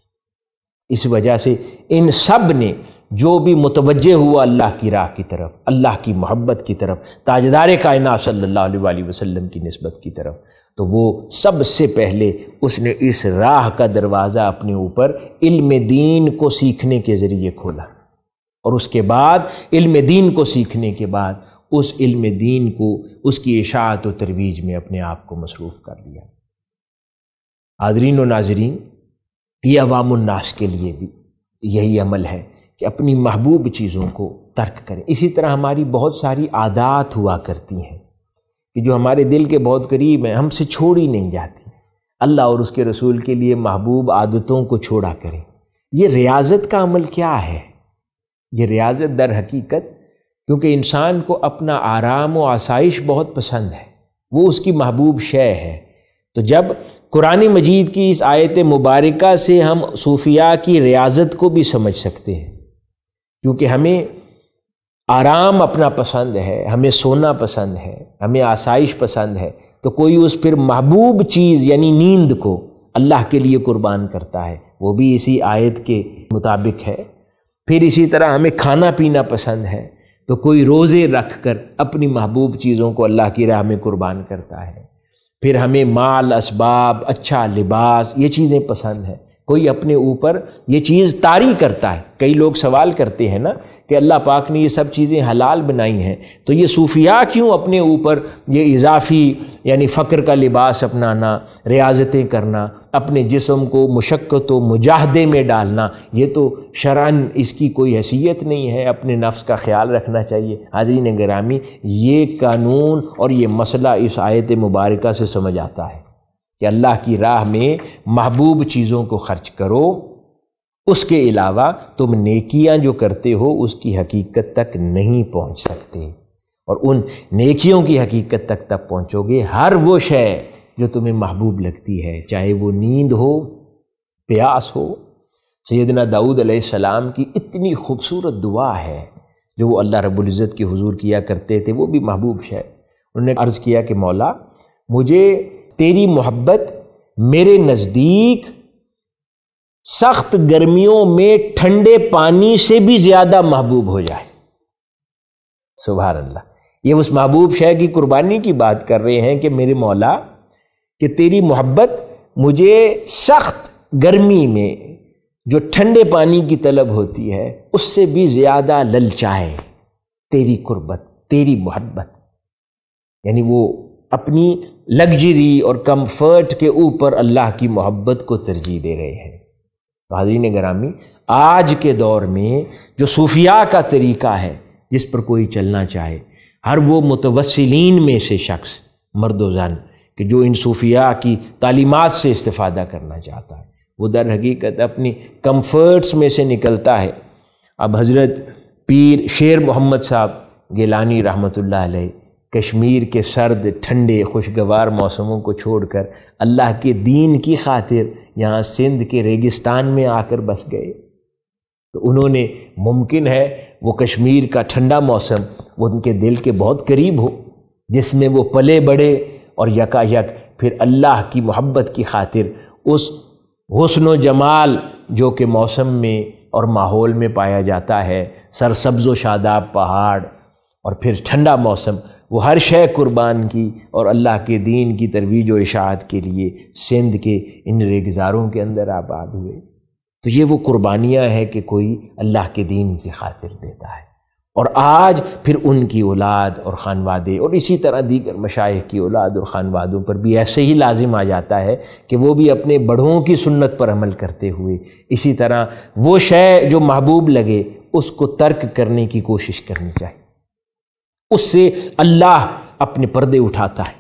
اس وجہ سے ان سب نے جو بھی متوجہ ہوا اللہ کی راہ کی طرف، اللہ کی محبت کی طرف، تاجدار کائنات صلی اللہ علیہ وسلم کی نسبت کی طرف، تو وہ سب سے پہلے اس نے اس راہ کا دروازہ اپنے اوپر علم دین کو سیکھنے کے ذریعے کھولا، اور اس کے بعد علم دین کو سیکھنے کے بعد اس علم دین کو اس کی اشاعت و ترویج میں اپنے آپ کو مصروف کر لیا۔ حاضرین و ناظرین، یہ عوام الناس کے لیے بھی یہی عمل ہے کہ اپنی محبوب چیزوں کو ترک کریں۔ اسی طرح ہماری بہت ساری عادات ہوا کرتی ہیں کہ جو ہمارے دل کے بہت قریب ہیں، ہم سے چھوڑی نہیں جاتی۔ اللہ اور اس کے رسول کے لیے محبوب عادتوں کو چھوڑا کریں۔ یہ ریاضت کا عمل کیا ہے؟ یہ ریاضت در حقیقت کیونکہ انسان کو اپنا آرام و آسائش بہت پسند ہے، وہ اس کی محبوب شے ہے۔ تو جب قرآن مجید کی اس آیت مبارکہ سے ہم صوفیاء کی ریاضت کو بھی سمجھ سکتے ہیں، کیونکہ ہمیں آرام اپنا پسند ہے، ہمیں سونا پسند ہے، ہمیں آسائش پسند ہے، تو کوئی اس پھر محبوب چیز یعنی نیند کو اللہ کے لیے قربان کرتا ہے، وہ بھی اسی آیت کے مطابق ہے۔ پھر اسی طرح ہمیں کھانا پینا پسند ہے، تو کوئی روزے رکھ کر اپنی محبوب چیزوں کو اللہ کی راہ میں قربان کرتا ہے۔ پھر ہمیں مال، اسباب، اچھا لباس، یہ چیزیں پسند ہیں، کوئی اپنے اوپر یہ چیز طاری کرتا ہے۔ کئی لوگ سوال کرتے ہیں نا کہ اللہ پاک نے یہ سب چیزیں حلال بنائی ہیں، تو یہ صوفیاء کیوں اپنے اوپر یہ اضافی یعنی فقر کا لباس اپنانا، ریاضتیں کرنا، اپنے جسم کو مشقت و مجاہدے میں ڈالنا، یہ تو شرعاً اس کی کوئی حیثیت نہیں ہے، اپنے نفس کا خیال رکھنا چاہیے۔ حاضرین گرامی، یہ قانون اور یہ مسئلہ اس آیت مبارکہ سے سمجھ آتا ہے کہ اللہ کی راہ میں محبوب چیزوں کو خرچ کرو، اس کے علاوہ تم نیکیاں جو کرتے ہو اس کی حقیقت تک نہیں پہنچ سکتے، اور ان نیکیوں کی حقیقت تک تب پہنچو گے ہر وہ شے جو تمہیں محبوب لگتی ہے، چاہے وہ نیند ہو، پیاس ہو۔ سیدنا داؤد علیہ السلام کی اتنی خوبصورت دعا ہے جو وہ اللہ رب العزت کے حضور کیا کرتے تھے، وہ بھی محبوب شے۔ انہوں نے عرض کیا کہ مولا مجھے تیری محبت میرے نزدیک سخت گرمیوں میں ٹھنڈے پانی سے بھی زیادہ محبوب ہو جائے۔ سبحان اللہ، یہ اس محبوب شے کی قربانی کی بات کر رہے ہیں کہ میرے مولا کہ تیری محبت مجھے سخت گرمی میں جو ٹھنڈے پانی کی طلب ہوتی ہے اس سے بھی زیادہ للچائے، تیری قربت، تیری محبت، یعنی وہ اپنی لگژری اور کمفرٹ کے اوپر اللہ کی محبت کو ترجیح دے رہے ہیں۔ تو حاضرین گرامی، آج کے دور میں جو صوفیاء کا طریقہ ہے جس پر کوئی چلنا چاہے، ہر وہ متوسلین میں سے شخص مرد و زن کہ جو ان صوفیاء کی تعلیمات سے استفادہ کرنا چاہتا ہے، وہ در حقیقت اپنی کمفرٹس میں سے نکلتا ہے۔ اب حضرت پیر شیر محمد صاحب گیلانی رحمۃ اللہ علیہ کشمیر کے سرد ٹھنڈے خوشگوار موسموں کو چھوڑ کر اللہ کے دین کی خاطر یہاں سندھ کے ریگستان میں آ کر بس گئے، تو انہوں نے ممکن ہے وہ کشمیر کا ٹھنڈا موسم وہ ان کے دل کے بہت قریب ہو، جس میں وہ پلے بڑھے، اور یکا یک پھر اللہ کی محبت کی خاطر اس حسن و جمال جو کہ موسم میں اور ماحول میں پایا جاتا ہے، سرسبز و شاداب پہاڑ اور پھر ٹھنڈا موسم، وہ ہر شے قربان کی اور اللہ کے دین کی ترویج و اشاعت کے لیے سندھ کے ان ریگزاروں کے اندر آباد ہوئے۔ تو یہ وہ قربانیاں ہیں کہ کوئی اللہ کے دین کی خاطر دیتا ہے، اور آج پھر ان کی اولاد اور خانوادے اور اسی طرح دیگر مشائخ کی اولاد اور خانوادوں پر بھی ایسے ہی لازم آ جاتا ہے کہ وہ بھی اپنے بڑھوں کی سنت پر عمل کرتے ہوئے اسی طرح وہ شے جو محبوب لگے اس کو ترک کرنے کی کوشش کرنی چاہیے۔ اس سے اللہ اپنے پردے اٹھاتا ہے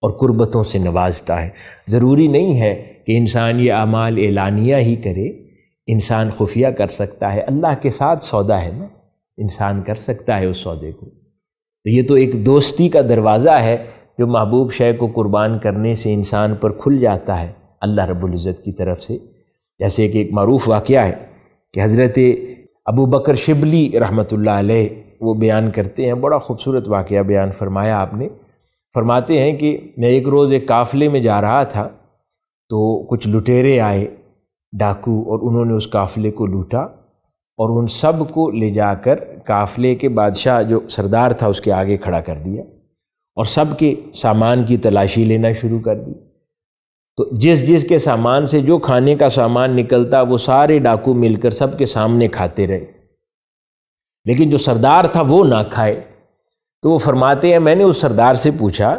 اور قربتوں سے نوازتا ہے۔ ضروری نہیں ہے کہ انسان یہ اعمال اعلانیہ ہی کرے، انسان خفیہ کر سکتا ہے، اللہ کے ساتھ سودا ہے نا، انسان کر سکتا ہے اس سودے کو۔ تو یہ تو ایک دوستی کا دروازہ ہے جو محبوب شے کو قربان کرنے سے انسان پر کھل جاتا ہے اللہ رب العزت کی طرف سے۔ جیسے کہ ایک معروف واقعہ ہے کہ حضرت ابو بکر شبلی رحمۃ اللہ علیہ وہ بیان کرتے ہیں، بڑا خوبصورت واقعہ بیان فرمایا آپ نے۔ فرماتے ہیں کہ میں ایک روز ایک قافلے میں جا رہا تھا تو کچھ لٹیرے آئے ڈاکو، اور انہوں نے اس قافلے کو لوٹا اور ان سب کو لے جا کر قافلے کے بادشاہ جو سردار تھا اس کے آگے کھڑا کر دیا اور سب کے سامان کی تلاشی لینا شروع کر دی۔ تو جس جس کے سامان سے جو کھانے کا سامان نکلتا وہ سارے ڈاکو مل کر سب کے سامنے کھاتے رہے، لیکن جو سردار تھا وہ نہ کھائے۔ تو وہ فرماتے ہیں میں نے اس سردار سے پوچھا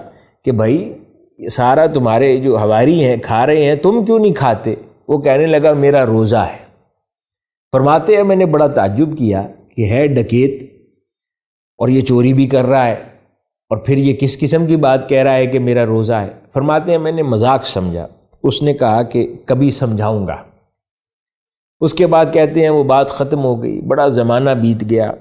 کہ بھائی سارا تمہارے جو حواری ہیں کھا رہے ہیں، تم کیوں نہیں کھاتے؟ وہ کہنے لگا میرا روزہ ہے۔ فرماتے ہیں میں نے بڑا تعجب کیا کہ ہے ڈکیت اور یہ چوری بھی کر رہا ہے اور پھر یہ کس قسم کی بات کہہ رہا ہے کہ میرا روزہ ہے؟ فرماتے ہیں میں نے مذاق سمجھا۔ اس نے کہا کہ کبھی سمجھاؤں گا۔ اس کے بعد کہتے ہیں وہ بات ختم ہو گئی، بڑا زمانہ بیت گیا،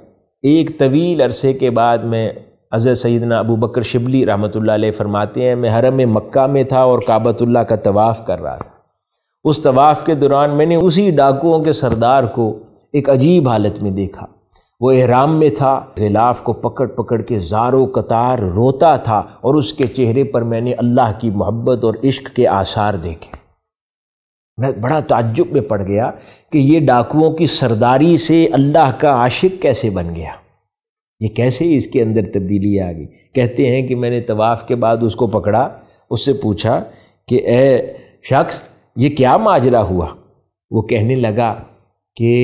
ایک طویل عرصے کے بعد میں حضرت سیدنا ابو بکر شبلی رحمۃ اللہ علیہ فرماتے ہیں، میں حرم مکہ میں تھا اور کعبۃ اللہ کا طواف کر رہا تھا۔ اس طواف کے دوران میں نے اسی ڈاکوؤں کے سردار کو ایک عجیب حالت میں دیکھا۔ وہ احرام میں تھا، غلاف کو پکڑ پکڑ کے زارو قطار روتا تھا، اور اس کے چہرے پر میں نے اللہ کی محبت اور عشق کے آثار دیکھے۔ میں بڑا تعجب میں پڑ گیا کہ یہ ڈاکوؤں کی سرداری سے اللہ کا عاشق کیسے بن گیا، یہ کیسے اس کے اندر تبدیلی آ گئی۔ کہتے ہیں کہ میں نے طواف کے بعد اس کو پکڑا، اس سے پوچھا کہ اے شخص یہ کیا ماجرا ہوا؟ وہ کہنے لگا کہ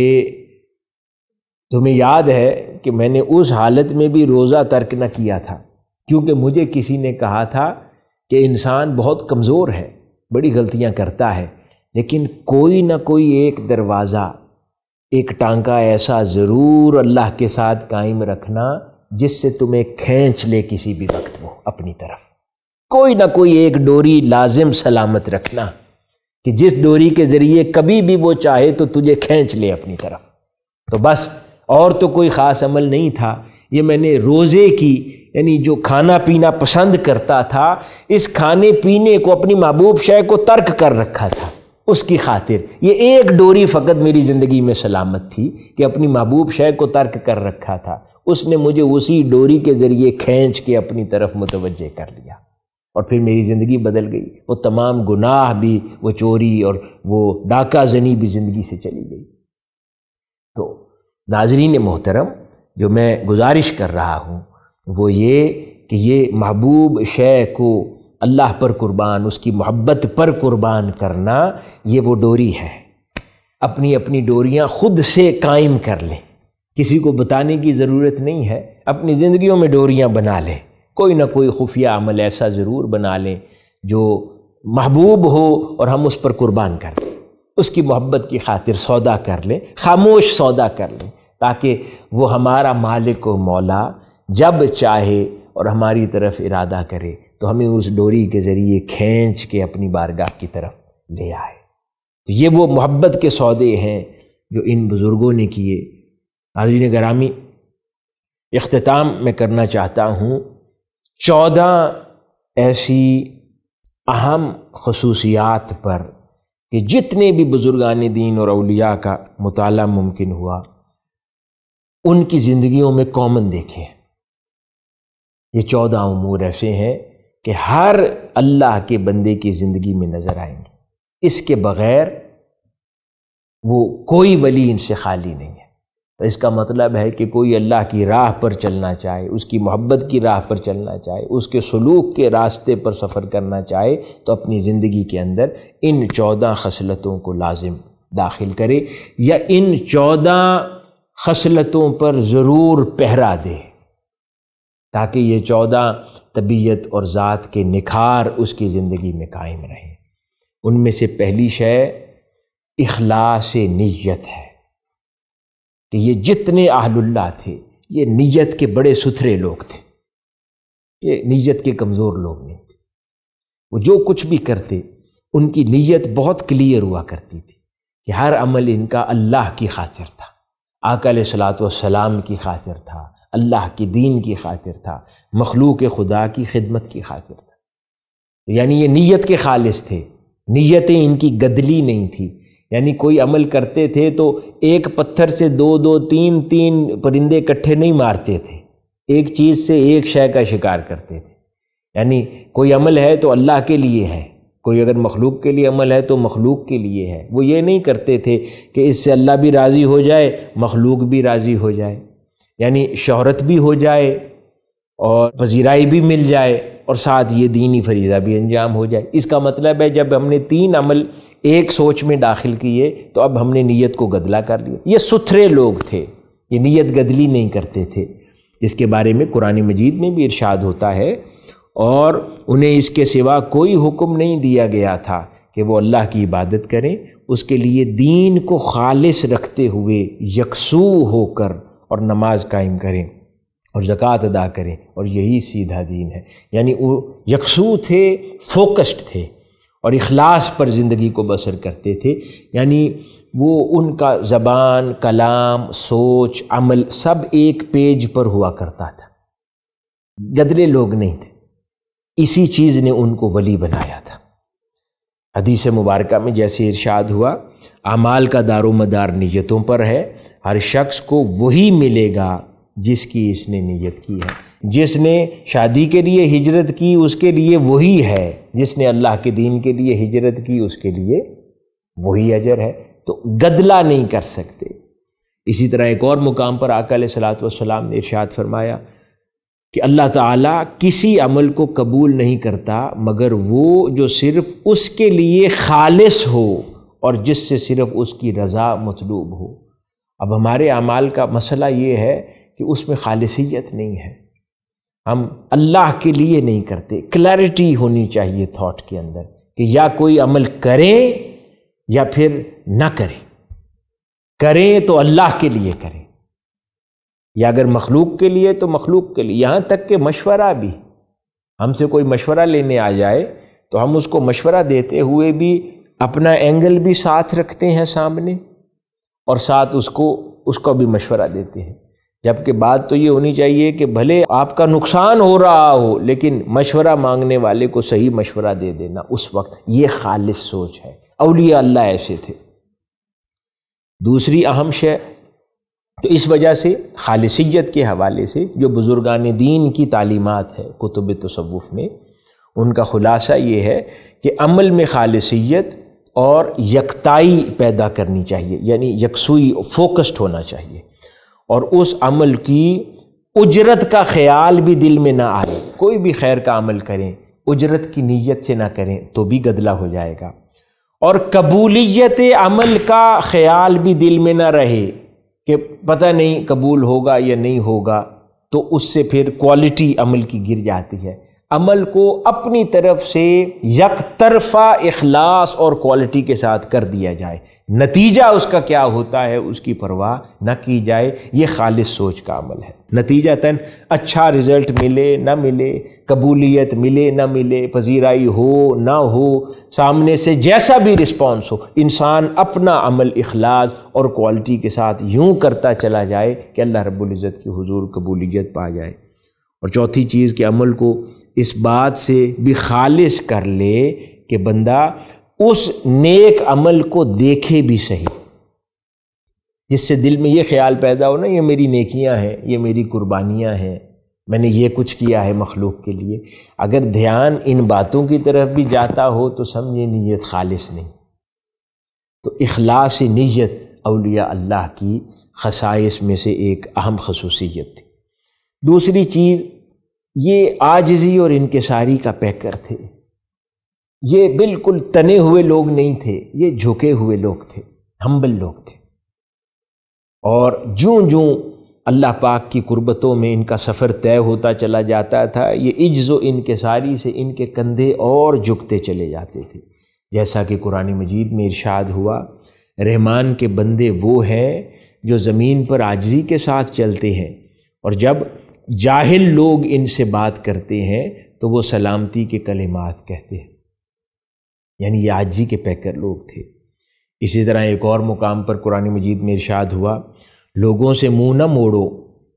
تمہیں یاد ہے کہ میں نے اس حالت میں بھی روزہ ترک نہ کیا تھا، کیونکہ مجھے کسی نے کہا تھا کہ انسان بہت کمزور ہے، بڑی غلطیاں کرتا ہے، لیکن کوئی نہ کوئی ایک دروازہ، ایک ٹانکا ایسا ضرور اللہ کے ساتھ قائم رکھنا جس سے تمہیں کھینچ لے کسی بھی وقت وہ اپنی طرف، کوئی نہ کوئی ایک ڈوری لازم سلامت رکھنا کہ جس ڈوری کے ذریعے کبھی بھی وہ چاہے تو تجھے کھینچ لے اپنی طرف۔ تو بس اور تو کوئی خاص عمل نہیں تھا، یہ میں نے روزے کی، یعنی جو کھانا پینا پسند کرتا تھا، اس کھانے پینے کو اپنی محبوب شے کو ترک کر رکھا تھا، اس کی خاطر یہ ایک ڈوری فقط میری زندگی میں سلامت تھی کہ اپنی محبوب شے کو ترک کر رکھا تھا، اس نے مجھے اسی ڈوری کے ذریعے کھینچ کے اپنی طرف متوجہ کر لیا، اور پھر میری زندگی بدل گئی۔ وہ تمام گناہ بھی، وہ چوری اور وہ ڈاکہ زنی بھی زندگی سے چلی گئی۔ تو ناظرین محترم، جو میں گزارش کر رہا ہوں وہ یہ کہ یہ محبوب شے کو اللہ پر قربان، اس کی محبت پر قربان کرنا، یہ وہ ڈوری ہے۔ اپنی اپنی ڈوریاں خود سے قائم کر لیں، کسی کو بتانے کی ضرورت نہیں ہے، اپنی زندگیوں میں ڈوریاں بنا لیں، کوئی نہ کوئی خفیہ عمل ایسا ضرور بنا لیں جو محبوب ہو اور ہم اس پر قربان کر دیں، اس کی محبت کی خاطر سودا کر لیں، خاموش سودا کر لیں، تاکہ وہ ہمارا مالک و مولا جب چاہے اور ہماری طرف ارادہ کرے تو ہمیں اس ڈوری کے ذریعے کھینچ کے اپنی بارگاہ کی طرف لے آئے۔ تو یہ وہ محبت کے سودے ہیں جو ان بزرگوں نے کیے۔ حاضرین گرامی، اختتام میں کرنا چاہتا ہوں 14 ایسی اہم خصوصیات پر کہ جتنے بھی بزرگان دین اور اولیاء کا مطالعہ ممکن ہوا ان کی زندگیوں میں کامن دیکھیں۔ یہ 14 امور ایسے ہیں کہ ہر اللہ کے بندے کی زندگی میں نظر آئیں گے، اس کے بغیر وہ کوئی ولی ان سے خالی نہیں ہے۔ تو اس کا مطلب ہے کہ کوئی اللہ کی راہ پر چلنا چاہے، اس کی محبت کی راہ پر چلنا چاہے، اس کے سلوک کے راستے پر سفر کرنا چاہے تو اپنی زندگی کے اندر ان 14 خصلتوں کو لازم داخل کرے، یا ان 14 خصلتوں پر ضرور پہرا دے، تاکہ یہ 14 طبیعت اور ذات کے نکھار اس کی زندگی میں قائم رہیں۔ ان میں سے پہلی شے اخلاص نیت ہے کہ یہ جتنے اہل اللہ تھے یہ نیت کے بڑے ستھرے لوگ تھے، یہ نیت کے کمزور لوگ نہیں تھے۔ وہ جو کچھ بھی کرتے ان کی نیت بہت کلیئر ہوا کرتی تھی کہ ہر عمل ان کا اللہ کی خاطر تھا، آقا علیہ الصلوۃ والسلام کی خاطر تھا، اللہ کی دین کی خاطر تھا، مخلوق خدا کی خدمت کی خاطر تھا۔ یعنی یہ نیت کے خالص تھے، نیتیں ان کی گدلی نہیں تھی، یعنی کوئی عمل کرتے تھے تو ایک پتھر سے 2 3 پرندے اکٹھے نہیں مارتے تھے، ایک چیز سے ایک شے کا شکار کرتے تھے۔ یعنی کوئی عمل ہے تو اللہ کے لیے ہے، کوئی اگر مخلوق کے لیے عمل ہے تو مخلوق کے لیے ہے۔ وہ یہ نہیں کرتے تھے کہ اس سے اللہ بھی راضی ہو جائے، مخلوق بھی راضی ہو جائے، یعنی شہرت بھی ہو جائے اور پذیرائی بھی مل جائے اور ساتھ یہ دینی فریضہ بھی انجام ہو جائے۔ اس کا مطلب ہے جب ہم نے 3 عمل ایک سوچ میں داخل کیے تو اب ہم نے نیت کو گدلا کر لیا۔ یہ ستھرے لوگ تھے، یہ نیت گدلی نہیں کرتے تھے، جس کے بارے میں قرآن مجید میں بھی ارشاد ہوتا ہے، اور انہیں اس کے سوا کوئی حکم نہیں دیا گیا تھا کہ وہ اللہ کی عبادت کریں، اس کے لیے دین کو خالص رکھتے ہوئے یکسو ہو کر اور نماز قائم کریں اور زکوٰۃ ادا کریں، اور یہی سیدھا دین ہے۔ یعنی وہ یکسو تھے، فوکسڈ تھے، اور اخلاص پر زندگی کو بسر کرتے تھے، یعنی وہ ان کا زبان، کلام، سوچ، عمل سب ایک پیج پر ہوا کرتا تھا، گدرے لوگ نہیں تھے۔ اسی چیز نے ان کو ولی بنایا تھا۔ حدیث مبارکہ میں جیسے ارشاد ہوا، اعمال کا دار و مدار نیتوں پر ہے، ہر شخص کو وہی ملے گا جس کی اس نے نیت کی ہے۔ جس نے شادی کے لیے ہجرت کی اس کے لیے وہی ہے، جس نے اللہ کے دین کے لیے ہجرت کی اس کے لیے وہی اجر ہے، تو گدلا نہیں کر سکتے۔ اسی طرح ایک اور مقام پر آقا علیہ الصلوۃ والسلام نے ارشاد فرمایا کہ اللہ تعالیٰ کسی عمل کو قبول نہیں کرتا مگر وہ جو صرف اس کے لیے خالص ہو اور جس سے صرف اس کی رضا مطلوب ہو۔ اب ہمارے اعمال کا مسئلہ یہ ہے کہ اس میں خالصیت نہیں ہے، ہم اللہ کے لیے نہیں کرتے۔ کلیئرٹی ہونی چاہیے تھاٹ کے اندر کہ یا کوئی عمل کریں یا پھر نہ کریں، کریں تو اللہ کے لیے کریں، یا اگر مخلوق کے لیے تو مخلوق کے لیے، یہاں تک کہ مشورہ بھی، ہم سے کوئی مشورہ لینے آ جائے تو ہم اس کو مشورہ دیتے ہوئے بھی اپنا اینگل بھی ساتھ رکھتے ہیں سامنے، اور ساتھ اس کو بھی مشورہ دیتے ہیں، جبکہ بات تو یہ ہونی چاہیے کہ بھلے آپ کا نقصان ہو رہا ہو لیکن مشورہ مانگنے والے کو صحیح مشورہ دے دینا اس وقت، یہ خالص سوچ ہے۔ اولیاء اللہ ایسے تھے۔ دوسری اہم شے، تو اس وجہ سے خالصیت کے حوالے سے جو بزرگان دین کی تعلیمات ہے کتب تصوف میں، ان کا خلاصہ یہ ہے کہ عمل میں خالصیت اور یکتائی پیدا کرنی چاہیے، یعنی یکسوئی، فوکسڈ ہونا چاہیے، اور اس عمل کی اجرت کا خیال بھی دل میں نہ آئے۔ کوئی بھی خیر کا عمل کریں، اجرت کی نیت سے نہ کریں تو بھی گدلا ہو جائے گا، اور قبولیت عمل کا خیال بھی دل میں نہ رہے کہ پتہ نہیں قبول ہوگا یا نہیں ہوگا، تو اس سے پھر کوالٹی عمل کی گر جاتی ہے۔ عمل کو اپنی طرف سے یک طرفہ اخلاص اور کوالٹی کے ساتھ کر دیا جائے، نتیجہ اس کا کیا ہوتا ہے اس کی پرواہ نہ کی جائے، یہ خالص سوچ کا عمل ہے۔ نتیجتاً اچھا رزلٹ ملے نہ ملے، قبولیت ملے نہ ملے، پذیرائی ہو نہ ہو، سامنے سے جیسا بھی رسپانس ہو، انسان اپنا عمل اخلاص اور کوالٹی کے ساتھ یوں کرتا چلا جائے کہ اللہ رب العزت کی حضور قبولیت پا جائے۔ اور چوتھی چیز کہ عمل کو اس بات سے بھی خالص کر لے کہ بندہ اس نیک عمل کو دیکھے بھی صحیح، جس سے دل میں یہ خیال پیدا ہو نا، یہ میری نیکیاں ہیں، یہ میری قربانیاں ہیں، میں نے یہ کچھ کیا ہے مخلوق کے لیے۔ اگر دھیان ان باتوں کی طرف بھی جاتا ہو تو سمجھے نیت خالص نہیں۔ تو اخلاص نیت اولیاء اللہ کی خصائص میں سے ایک اہم خصوصیت تھی۔ دوسری چیز، یہ عاجزی اور انکساری کا پیکر تھے، یہ بالکل تنے ہوئے لوگ نہیں تھے، یہ جھکے ہوئے لوگ تھے، ہمبل لوگ تھے، اور جوں جوں اللہ پاک کی قربتوں میں ان کا سفر طے ہوتا چلا جاتا تھا، یہ عجز و انکساری سے ان کے کندھے اور جھکتے چلے جاتے تھے، جیسا کہ قرآن مجید میں ارشاد ہوا، رحمان کے بندے وہ ہیں جو زمین پر عاجزی کے ساتھ چلتے ہیں، اور جب جاہل لوگ ان سے بات کرتے ہیں تو وہ سلامتی کے کلمات کہتے ہیں، یعنی یہ عاجزی کے پیکر لوگ تھے۔ اسی طرح ایک اور مقام پر قرآن مجید میں ارشاد ہوا، لوگوں سے منہ نہ موڑو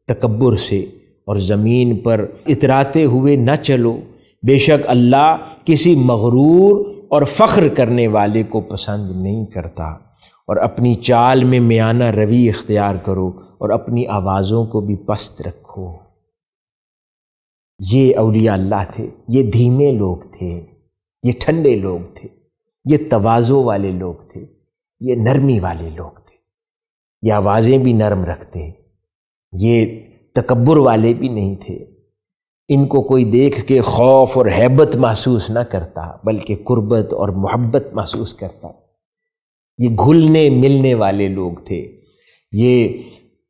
تکبر سے، اور زمین پر اتراتے ہوئے نہ چلو، بے شک اللہ کسی مغرور اور فخر کرنے والے کو پسند نہیں کرتا، اور اپنی چال میں میانہ روی اختیار کرو اور اپنی آوازوں کو بھی پست رکھو۔ یہ اولیاء اللہ تھے، یہ دھیمے لوگ تھے، یہ ٹھنڈے لوگ تھے، یہ تواضع والے لوگ تھے، یہ نرمی والے لوگ تھے، یہ آوازیں بھی نرم رکھتے، یہ تکبر والے بھی نہیں تھے، ان کو کوئی دیکھ کے خوف اور ہیبت محسوس نہ کرتا بلکہ قربت اور محبت محسوس کرتا۔ یہ گھلنے ملنے والے لوگ تھے، یہ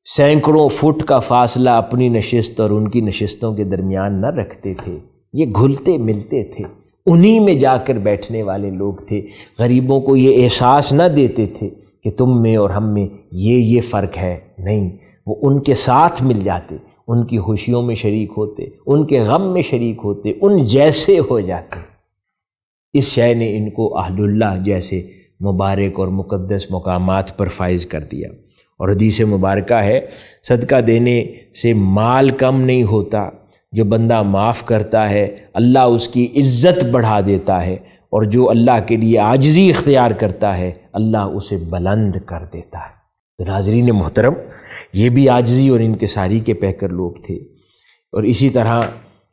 سینکڑوں فٹ کا فاصلہ اپنی نشست اور ان کی نشستوں کے درمیان نہ رکھتے تھے، یہ گھلتے ملتے تھے، انہی میں جا کر بیٹھنے والے لوگ تھے، غریبوں کو یہ احساس نہ دیتے تھے کہ تم میں اور ہم میں یہ فرق ہے، نہیں، وہ ان کے ساتھ مل جاتے، ان کی خوشیوں میں شریک ہوتے، ان کے غم میں شریک ہوتے، ان جیسے ہو جاتے۔ اس شے نے ان کو اہل اللہ جیسے مبارک اور مقدس مقامات پر فائز کر دیا۔ اور حدیث مبارکہ ہے صدقہ دینے سے مال کم نہیں ہوتا، جو بندہ معاف کرتا ہے اللہ اس کی عزت بڑھا دیتا ہے، اور جو اللہ کے لیے عاجزی اختیار کرتا ہے اللہ اسے بلند کر دیتا ہے۔ تو ناظرین محترم، یہ بھی عاجزی اور انکساری کے پیکر لوگ تھے۔ اور اسی طرح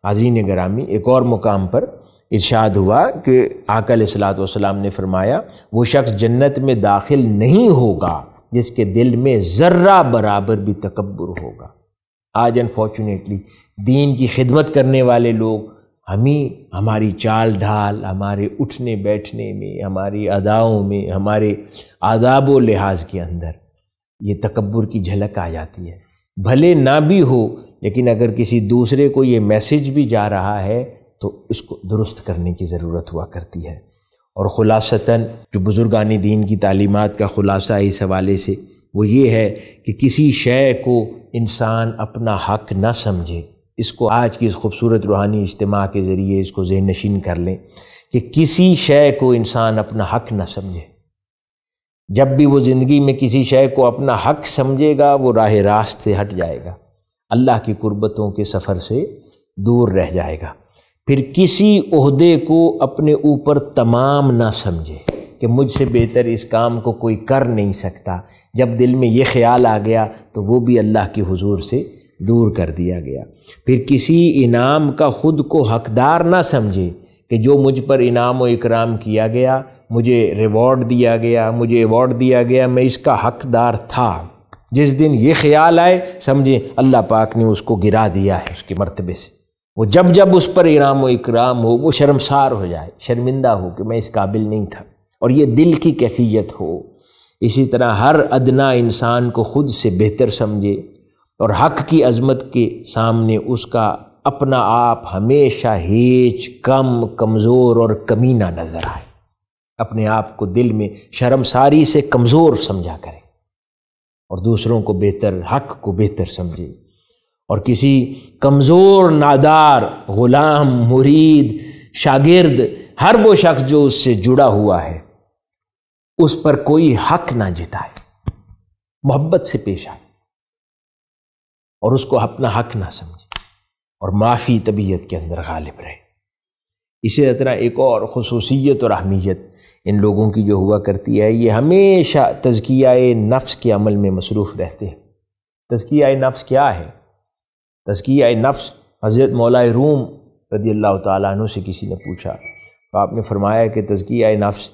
حاضرین گرامی ایک اور مقام پر ارشاد ہوا کہ آقا علیہ الصلوۃ والسلام نے فرمایا وہ شخص جنت میں داخل نہیں ہوگا جس کے دل میں ذرہ برابر بھی تکبر ہوگا۔ آج انفارچونیٹلی دین کی خدمت کرنے والے لوگ ہماری چال ڈھال، ہمارے اٹھنے بیٹھنے میں، ہماری اداؤں میں، ہمارے آداب و لحاظ کے اندر یہ تکبر کی جھلک آ جاتی ہے۔ بھلے نہ بھی ہو، لیکن اگر کسی دوسرے کو یہ میسج بھی جا رہا ہے تو اس کو درست کرنے کی ضرورت ہوا کرتی ہے۔ اور خلاصتاً جو بزرگان دین کی تعلیمات کا خلاصہ اس حوالے سے وہ یہ ہے کہ کسی شے کو انسان اپنا حق نہ سمجھے۔ اس کو آج کی اس خوبصورت روحانی اجتماع کے ذریعے اس کو ذہن نشین کر لیں کہ کسی شے کو انسان اپنا حق نہ سمجھے۔ جب بھی وہ زندگی میں کسی شے کو اپنا حق سمجھے گا وہ راہ راست سے ہٹ جائے گا، اللہ کی قربتوں کے سفر سے دور رہ جائے گا۔ پھر کسی عہدے کو اپنے اوپر تمام نہ سمجھے کہ مجھ سے بہتر اس کام کو کوئی کر نہیں سکتا۔ جب دل میں یہ خیال آ گیا تو وہ بھی اللہ کے حضور سے دور کر دیا گیا۔ پھر کسی انعام کا خود کو حقدار نہ سمجھے کہ جو مجھ پر انعام و اکرام کیا گیا، مجھے ریوارڈ دیا گیا، مجھے ایوارڈ دیا گیا، میں اس کا حقدار تھا۔ جس دن یہ خیال آئے سمجھے اللہ پاک نے اس کو گرا دیا ہے اس کے مرتبے سے۔ وہ جب اس پر انعام و اکرام ہو وہ شرمسار ہو جائے، شرمندہ ہو کہ میں اس قابل نہیں تھا، اور یہ دل کی کیفیت ہو۔ اسی طرح ہر ادنا انسان کو خود سے بہتر سمجھے اور حق کی عظمت کے سامنے اس کا اپنا آپ ہمیشہ ہیچ، کم، کمزور اور کمینہ نظر آئے۔ اپنے آپ کو دل میں شرمساری سے کمزور سمجھا کرے اور دوسروں کو بہتر، حق کو بہتر سمجھے۔ اور کسی کمزور، نادار، غلام، مرید، شاگرد، ہر وہ شخص جو اس سے جڑا ہوا ہے اس پر کوئی حق نہ جتائے، محبت سے پیش آئے اور اس کو اپنا حق نہ سمجھے اور معافی طبیعت کے اندر غالب رہے۔ اسی طرح ایک اور خصوصیت اور اہمیت ان لوگوں کی جو ہوا کرتی ہے، یہ ہمیشہ تزکیہ نفس کے عمل میں مصروف رہتے ہیں۔ تزکیہ نفس کیا ہے؟ تزکیہ نفس حضرت مولا روم رضی اللہ تعالیٰ عنہ سے کسی نے پوچھا تو آپ نے فرمایا کہ تزکیہ نفس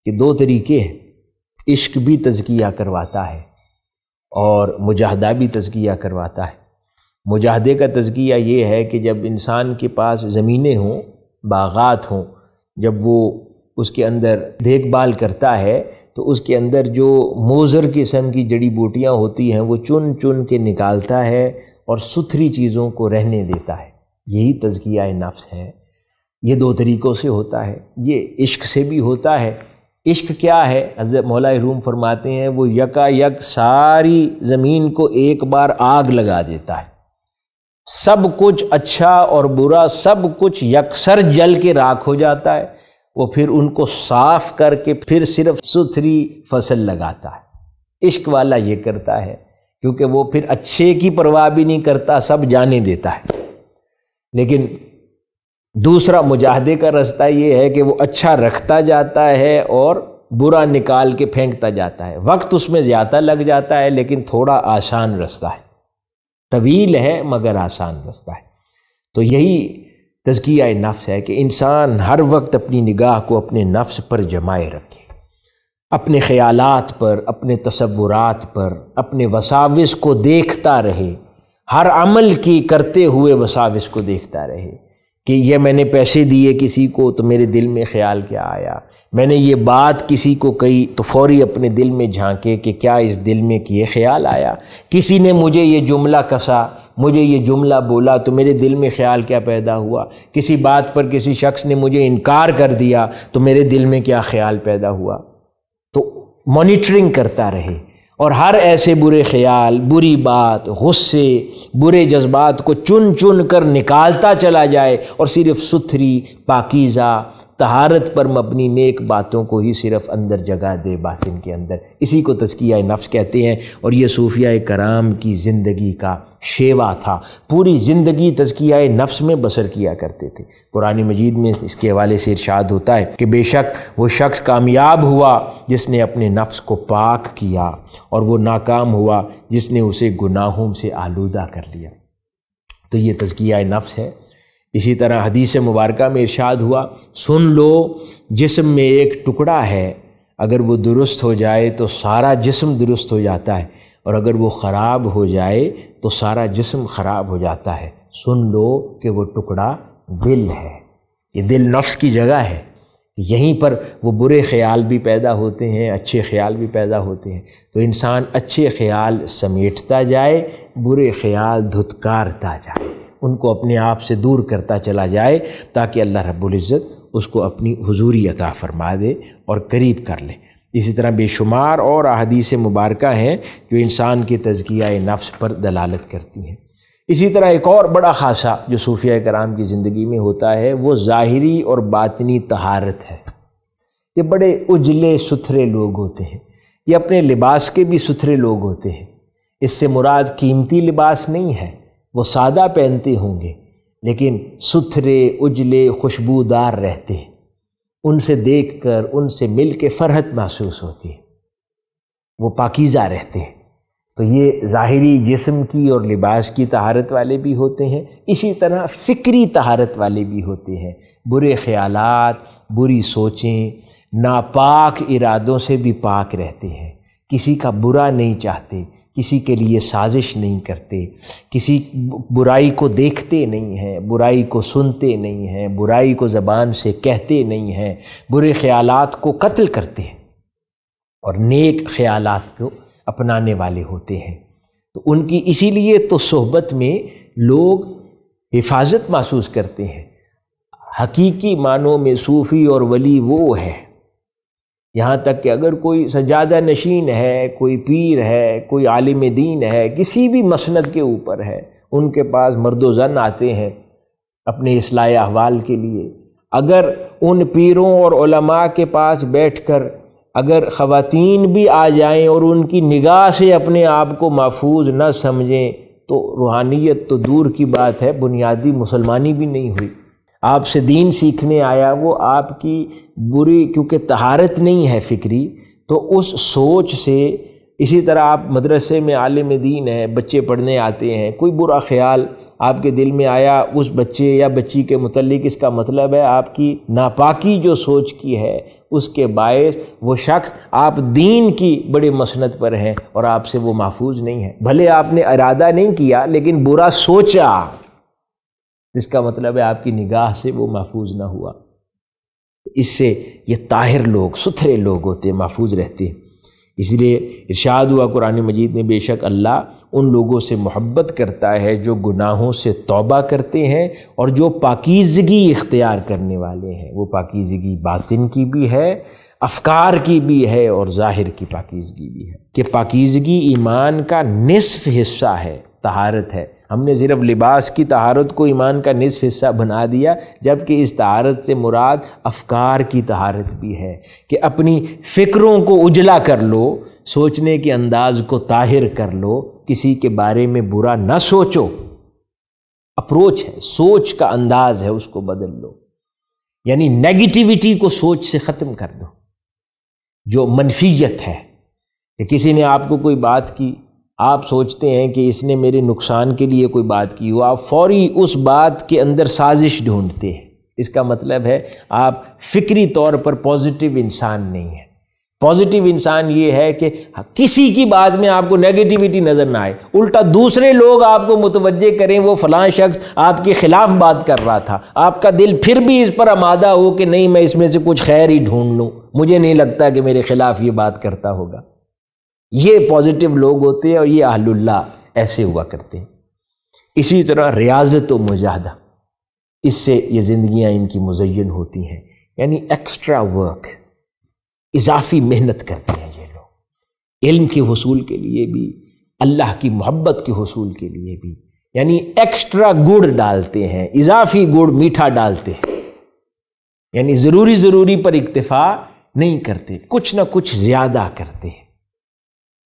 کے دو طریقے ہیں، عشق بھی تزکیہ کرواتا ہے اور مجاہدہ بھی تزکیہ کرواتا ہے۔ مجاہدے کا تزکیہ یہ ہے کہ جب انسان کے پاس زمینیں ہوں، باغات ہوں، جب وہ اس کے اندر دیکھ بھال کرتا ہے تو اس کے اندر جو موزر قسم کی جڑی بوٹیاں ہوتی ہیں وہ چن چن کے نکالتا ہے اور ستھری چیزوں کو رہنے دیتا ہے۔ یہی تزکیہ نفس ہے۔ یہ دو طریقوں سے ہوتا ہے، یہ عشق سے بھی ہوتا ہے۔ عشق کیا ہے؟ حضرت مولا روم فرماتے ہیں وہ یکا یک ساری زمین کو ایک بار آگ لگا دیتا ہے، سب کچھ اچھا اور برا سب کچھ یکسر جل کے راکھ ہو جاتا ہے۔ وہ پھر ان کو صاف کر کے پھر صرف ستھری فصل لگاتا ہے۔ عشق والا یہ کرتا ہے کیونکہ وہ پھر اچھے کی پرواہ بھی نہیں کرتا، سب جانے دیتا ہے۔ لیکن دوسرا مجاہدے کا رستہ یہ ہے کہ وہ اچھا رکھتا جاتا ہے اور برا نکال کے پھینکتا جاتا ہے۔ وقت اس میں زیادہ لگ جاتا ہے لیکن تھوڑا آسان رستہ ہے، طویل ہے مگر آسان رستہ ہے۔ تو یہی تزکیہ نفس ہے کہ انسان ہر وقت اپنی نگاہ کو اپنے نفس پر جمائے رکھے، اپنے خیالات پر، اپنے تصورات پر، اپنے وساوس کو دیکھتا رہے، ہر عمل کی کرتے ہوئے وساوس کو دیکھتا رہے کہ یہ میں نے پیسے دیے کسی کو تو میرے دل میں خیال کیا آیا، میں نے یہ بات کسی کو کہی تو فوری اپنے دل میں جھانکے کہ کیا اس دل میں یہ خیال آیا، کسی نے مجھے یہ جملہ کسا، مجھے یہ جملہ بولا تو میرے دل میں خیال کیا پیدا ہوا، کسی بات پر کسی شخص نے مجھے انکار کر دیا تو میرے دل میں کیا خیال پیدا ہوا۔ تو مانیٹرنگ کرتا رہے اور ہر ایسے برے خیال، بری بات، غصے، برے جذبات کو چن چن کر نکالتا چلا جائے اور صرف ستھری، پاکیزہ، طہارت پر مبنی نیک باتوں کو ہی صرف اندر جگہ دے باطن کے اندر، اسی کو تزکیہ نفس کہتے ہیں۔ اور یہ صوفیہ کرام کی زندگی کا شیوا تھا، پوری زندگی تزکیہ نفس میں بسر کیا کرتے تھے۔ قرآن مجید میں اس کے حوالے سے ارشاد ہوتا ہے کہ بے شک وہ شخص کامیاب ہوا جس نے اپنے نفس کو پاک کیا، اور وہ ناکام ہوا جس نے اسے گناہوں سے آلودہ کر لیا۔ تو یہ تزکیہ نفس ہے۔ اسی طرح حدیث مبارکہ میں ارشاد ہوا، سن لو جسم میں ایک ٹکڑا ہے، اگر وہ درست ہو جائے تو سارا جسم درست ہو جاتا ہے، اور اگر وہ خراب ہو جائے تو سارا جسم خراب ہو جاتا ہے۔ سن لو کہ وہ ٹکڑا دل ہے۔ یہ دل نفس کی جگہ ہے، یہیں پر وہ برے خیال بھی پیدا ہوتے ہیں، اچھے خیال بھی پیدا ہوتے ہیں۔ تو انسان اچھے خیال سمیٹتا جائے، برے خیال دھتکارتا جائے، ان کو اپنے آپ سے دور کرتا چلا جائے، تاکہ اللہ رب العزت اس کو اپنی حضوری عطا فرما دے اور قریب کر لے۔ اسی طرح بے شمار اور احادیث مبارکہ ہیں جو انسان کے تزکیہ نفس پر دلالت کرتی ہیں۔ اسی طرح ایک اور بڑا خاصہ جو صوفیہ کرام کی زندگی میں ہوتا ہے وہ ظاہری اور باطنی طہارت ہے۔ یہ بڑے اجلے ستھرے لوگ ہوتے ہیں، یہ اپنے لباس کے بھی ستھرے لوگ ہوتے ہیں۔ اس سے مراد قیمتی لباس نہیں ہے، وہ سادہ پہنتے ہوں گے لیکن ستھرے اجلے خوشبودار رہتے ہیں، ان سے دیکھ کر ان سے مل کے فرحت محسوس ہوتی ہے، وہ پاکیزہ رہتے ہیں۔ تو یہ ظاہری جسم کی اور لباس کی طہارت والے بھی ہوتے ہیں، اسی طرح فکری طہارت والے بھی ہوتے ہیں، برے خیالات، بری سوچیں، ناپاک ارادوں سے بھی پاک رہتے ہیں، کسی کا برا نہیں چاہتے، کسی کے لیے سازش نہیں کرتے، کسی برائی کو دیکھتے نہیں ہیں، برائی کو سنتے نہیں ہیں، برائی کو زبان سے کہتے نہیں ہیں، برے خیالات کو قتل کرتے ہیں اور نیک خیالات کو اپنانے والے ہوتے ہیں۔ تو ان کی اسی لیے تو صحبت میں لوگ حفاظت محسوس کرتے ہیں۔ حقیقی معنوں میں صوفی اور ولی وہ ہے، یہاں تک کہ اگر کوئی سجادہ نشین ہے، کوئی پیر ہے، کوئی عالم دین ہے، کسی بھی مسند کے اوپر ہے، ان کے پاس مرد و زن آتے ہیں اپنے اصلاح احوال کے لیے، اگر ان پیروں اور علماء کے پاس بیٹھ کر اگر خواتین بھی آ جائیں اور ان کی نگاہ سے اپنے آپ کو محفوظ نہ سمجھیں تو روحانیت تو دور کی بات ہے، بنیادی مسلمانی بھی نہیں ہوئی۔ آپ سے دین سیکھنے آیا، وہ آپ کی بری کیونکہ طہارت نہیں ہے فکری، تو اس سوچ سے اسی طرح آپ مدرسے میں عالم دین ہیں، بچے پڑھنے آتے ہیں، کوئی برا خیال آپ کے دل میں آیا اس بچے یا بچی کے متعلق، اس کا مطلب ہے آپ کی ناپاکی جو سوچ کی ہے اس کے باعث وہ شخص آپ دین کی بڑے مسند پر ہیں اور آپ سے وہ محفوظ نہیں ہے۔ بھلے آپ نے ارادہ نہیں کیا لیکن برا سوچا، اس کا مطلب ہے آپ کی نگاہ سے وہ محفوظ نہ ہوا۔ اس سے یہ طاہر لوگ، ستھرے لوگ ہوتے ہیں، محفوظ رہتے ہیں۔ اس لیے ارشاد ہوا قرآن مجید میں، بے شک اللہ ان لوگوں سے محبت کرتا ہے جو گناہوں سے توبہ کرتے ہیں اور جو پاکیزگی اختیار کرنے والے ہیں۔ وہ پاکیزگی باطن کی بھی ہے، افکار کی بھی ہے اور ظاہر کی پاکیزگی بھی ہے، کہ پاکیزگی ایمان کا نصف حصہ ہے، طہارت ہے۔ ہم نے صرف لباس کی طہارت کو ایمان کا نصف حصہ بنا دیا، جبکہ اس طہارت سے مراد افکار کی طہارت بھی ہے، کہ اپنی فکروں کو اجلا کر لو، سوچنے کے انداز کو طاہر کر لو، کسی کے بارے میں برا نہ سوچو۔ اپروچ ہے، سوچ کا انداز ہے، اس کو بدل لو، یعنی نیگیٹیوٹی کو سوچ سے ختم کر دو۔ جو منفیت ہے کہ کسی نے آپ کو کوئی بات کی، آپ سوچتے ہیں کہ اس نے میرے نقصان کے لیے کوئی بات کی ہو، آپ فوری اس بات کے اندر سازش ڈھونڈتے ہیں، اس کا مطلب ہے آپ فکری طور پر پازیٹیو انسان نہیں ہیں۔ پازیٹیو انسان یہ ہے کہ کسی کی بات میں آپ کو نیگیٹیوٹی نظر نہ آئے، الٹا دوسرے لوگ آپ کو متوجہ کریں وہ فلاں شخص آپ کے خلاف بات کر رہا تھا، آپ کا دل پھر بھی اس پر آمادہ ہو کہ نہیں، میں اس میں سے کچھ خیر ہی ڈھونڈ لوں، مجھے نہیں لگتا کہ میرے خلاف یہ بات کرتا ہوگا۔ یہ پازیٹیو لوگ ہوتے ہیں اور یہ اہل اللہ ایسے ہوا کرتے ہیں۔ اسی طرح ریاضت و مجاہدہ، اس سے یہ زندگیاں ان کی مزین ہوتی ہیں، یعنی ایکسٹرا ورک، اضافی محنت کرتے ہیں یہ لوگ، علم کے حصول کے لیے بھی، اللہ کی محبت کے حصول کے لیے بھی، یعنی ایکسٹرا گڑ ڈالتے ہیں، اضافی گڑ میٹھا ڈالتے ہیں۔ یعنی ضروری پر اکتفا نہیں کرتے، کچھ نہ کچھ زیادہ کرتے ہیں،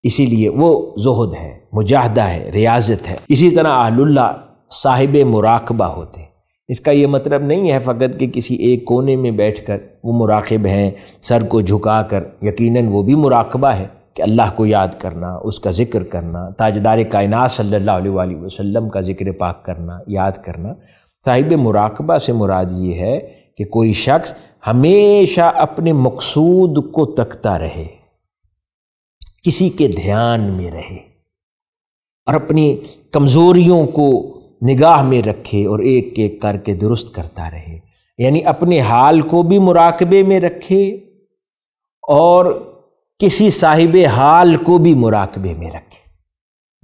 اسی لیے وہ زہد ہے، مجاہدہ ہے، ریاضت ہے۔ اسی طرح اہل اللہ صاحب مراقبہ ہوتے ہیں۔ اس کا یہ مطلب نہیں ہے فقط کہ کسی ایک کونے میں بیٹھ کر وہ مراقب ہیں، سر کو جھکا کر، یقیناً وہ بھی مراقبہ ہے کہ اللہ کو یاد کرنا، اس کا ذکر کرنا، تاجدار کائنات صلی اللہ علیہ وآلہ وسلم کا ذکر پاک کرنا، یاد کرنا۔ صاحب مراقبہ سے مراد یہ ہے کہ کوئی شخص ہمیشہ اپنے مقصود کو تکتا رہے، کسی کے دھیان میں رہے، اور اپنی کمزوریوں کو نگاہ میں رکھے اور ایک ایک کر کے درست کرتا رہے، یعنی اپنے حال کو بھی مراقبے میں رکھے اور کسی صاحب حال کو بھی مراقبے میں رکھے۔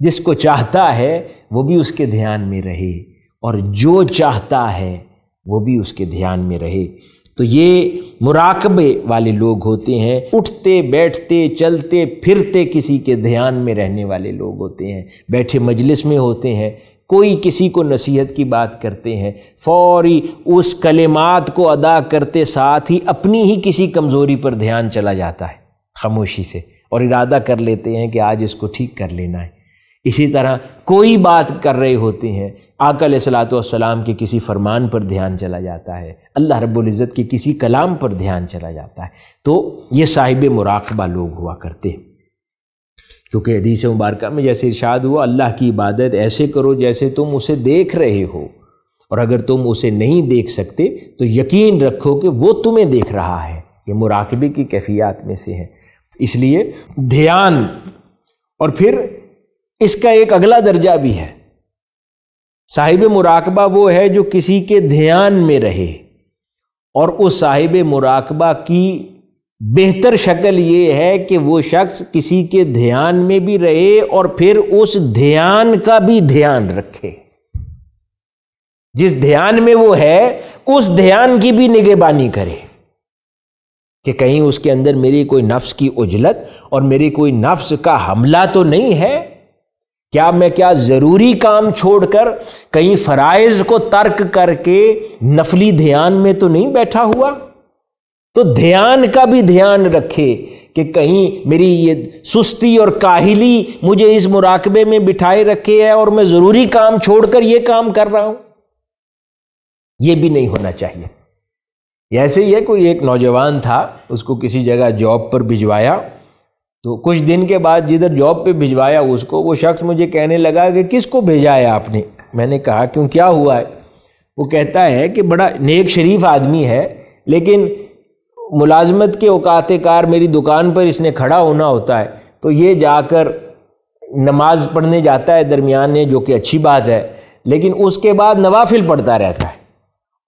جس کو چاہتا ہے وہ بھی اس کے دھیان میں رہے، اور جو چاہتا ہے وہ بھی اس کے دھیان میں رہے۔ تو یہ مراقبے والے لوگ ہوتے ہیں، اٹھتے بیٹھتے چلتے پھرتے کسی کے دھیان میں رہنے والے لوگ ہوتے ہیں۔ بیٹھے مجلس میں ہوتے ہیں، کوئی کسی کو نصیحت کی بات کرتے ہیں، فوری اس کلمات کو ادا کرتے ساتھ ہی اپنی ہی کسی کمزوری پر دھیان چلا جاتا ہے خاموشی سے، اور ارادہ کر لیتے ہیں کہ آج اس کو ٹھیک کر لینا ہے۔ اسی طرح کوئی بات کر رہے ہوتے ہیں، آقا علیہ الصلوۃ والسلام کے کسی فرمان پر دھیان چلا جاتا ہے، اللہ رب العزت کے کسی کلام پر دھیان چلا جاتا ہے، تو یہ صاحب مراقبہ لوگ ہوا کرتے ہیں۔ کیونکہ حدیث مبارکہ میں جیسے ارشاد ہوا، اللہ کی عبادت ایسے کرو جیسے تم اسے دیکھ رہے ہو، اور اگر تم اسے نہیں دیکھ سکتے تو یقین رکھو کہ وہ تمہیں دیکھ رہا ہے۔ یہ مراقبے کی کیفیات میں سے ہے۔ اس لیے دھیان، اور پھر اس کا ایک اگلا درجہ بھی ہے۔ صاحب مراقبہ وہ ہے جو کسی کے دھیان میں رہے، اور اس صاحب مراقبہ کی بہتر شکل یہ ہے کہ وہ شخص کسی کے دھیان میں بھی رہے اور پھر اس دھیان کا بھی دھیان رکھے۔ جس دھیان میں وہ ہے اس دھیان کی بھی نگہبانی کرے کہ کہیں اس کے اندر میری کوئی نفس کی عجلت اور میری کوئی نفس کا حملہ تو نہیں ہے، کیا میں ضروری کام چھوڑ کر کہیں فرائض کو ترک کر کے نفلی دھیان میں تو نہیں بیٹھا ہوا۔ تو دھیان کا بھی دھیان رکھے کہ کہیں میری یہ سستی اور کاہلی مجھے اس مراقبے میں بٹھائے رکھے ہے اور میں ضروری کام چھوڑ کر یہ کام کر رہا ہوں، یہ بھی نہیں ہونا چاہیے۔ ایسے ہی ہے، کوئی ایک نوجوان تھا، اس کو کسی جگہ جاب پر بھجوایا، تو کچھ دن کے بعد جدھر جاب پہ بھجوایا اس کو، وہ شخص مجھے کہنے لگا کہ کس کو بھیجا ہے آپ نے؟ میں نے کہا کیوں، کیا ہوا ہے؟ وہ کہتا ہے کہ بڑا نیک شریف آدمی ہے، لیکن ملازمت کے اوقات کار میری دکان پر اس نے کھڑا ہونا ہوتا ہے، تو یہ جا کر نماز پڑھنے جاتا ہے درمیان میں، جو کہ اچھی بات ہے، لیکن اس کے بعد نوافل پڑھتا رہتا ہے،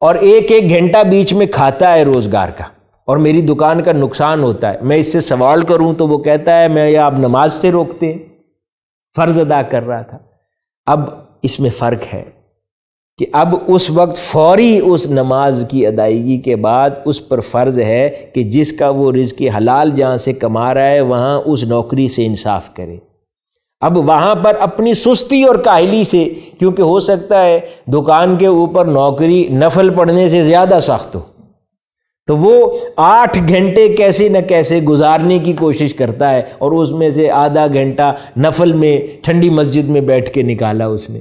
اور ایک ایک گھنٹہ بیچ میں کھاتا ہے روزگار کا، اور میری دکان کا نقصان ہوتا ہے۔ میں اس سے سوال کروں تو وہ کہتا ہے میں آپ نماز سے روکتے ہیں، فرض ادا کر رہا تھا۔ اب اس میں فرق ہے کہ اب اس وقت فوری اس نماز کی ادائیگی کے بعد اس پر فرض ہے کہ جس کا وہ رزق حلال جہاں سے کما رہا ہے وہاں اس نوکری سے انصاف کرے۔ اب وہاں پر اپنی سستی اور کاہلی سے، کیونکہ ہو سکتا ہے دکان کے اوپر نوکری نفل پڑھنے سے زیادہ سخت ہو، تو وہ 8 گھنٹے کیسے نہ کیسے گزارنے کی کوشش کرتا ہے، اور اس میں سے آدھا گھنٹہ نفل میں ٹھنڈی مسجد میں بیٹھ کے نکالا اس نے،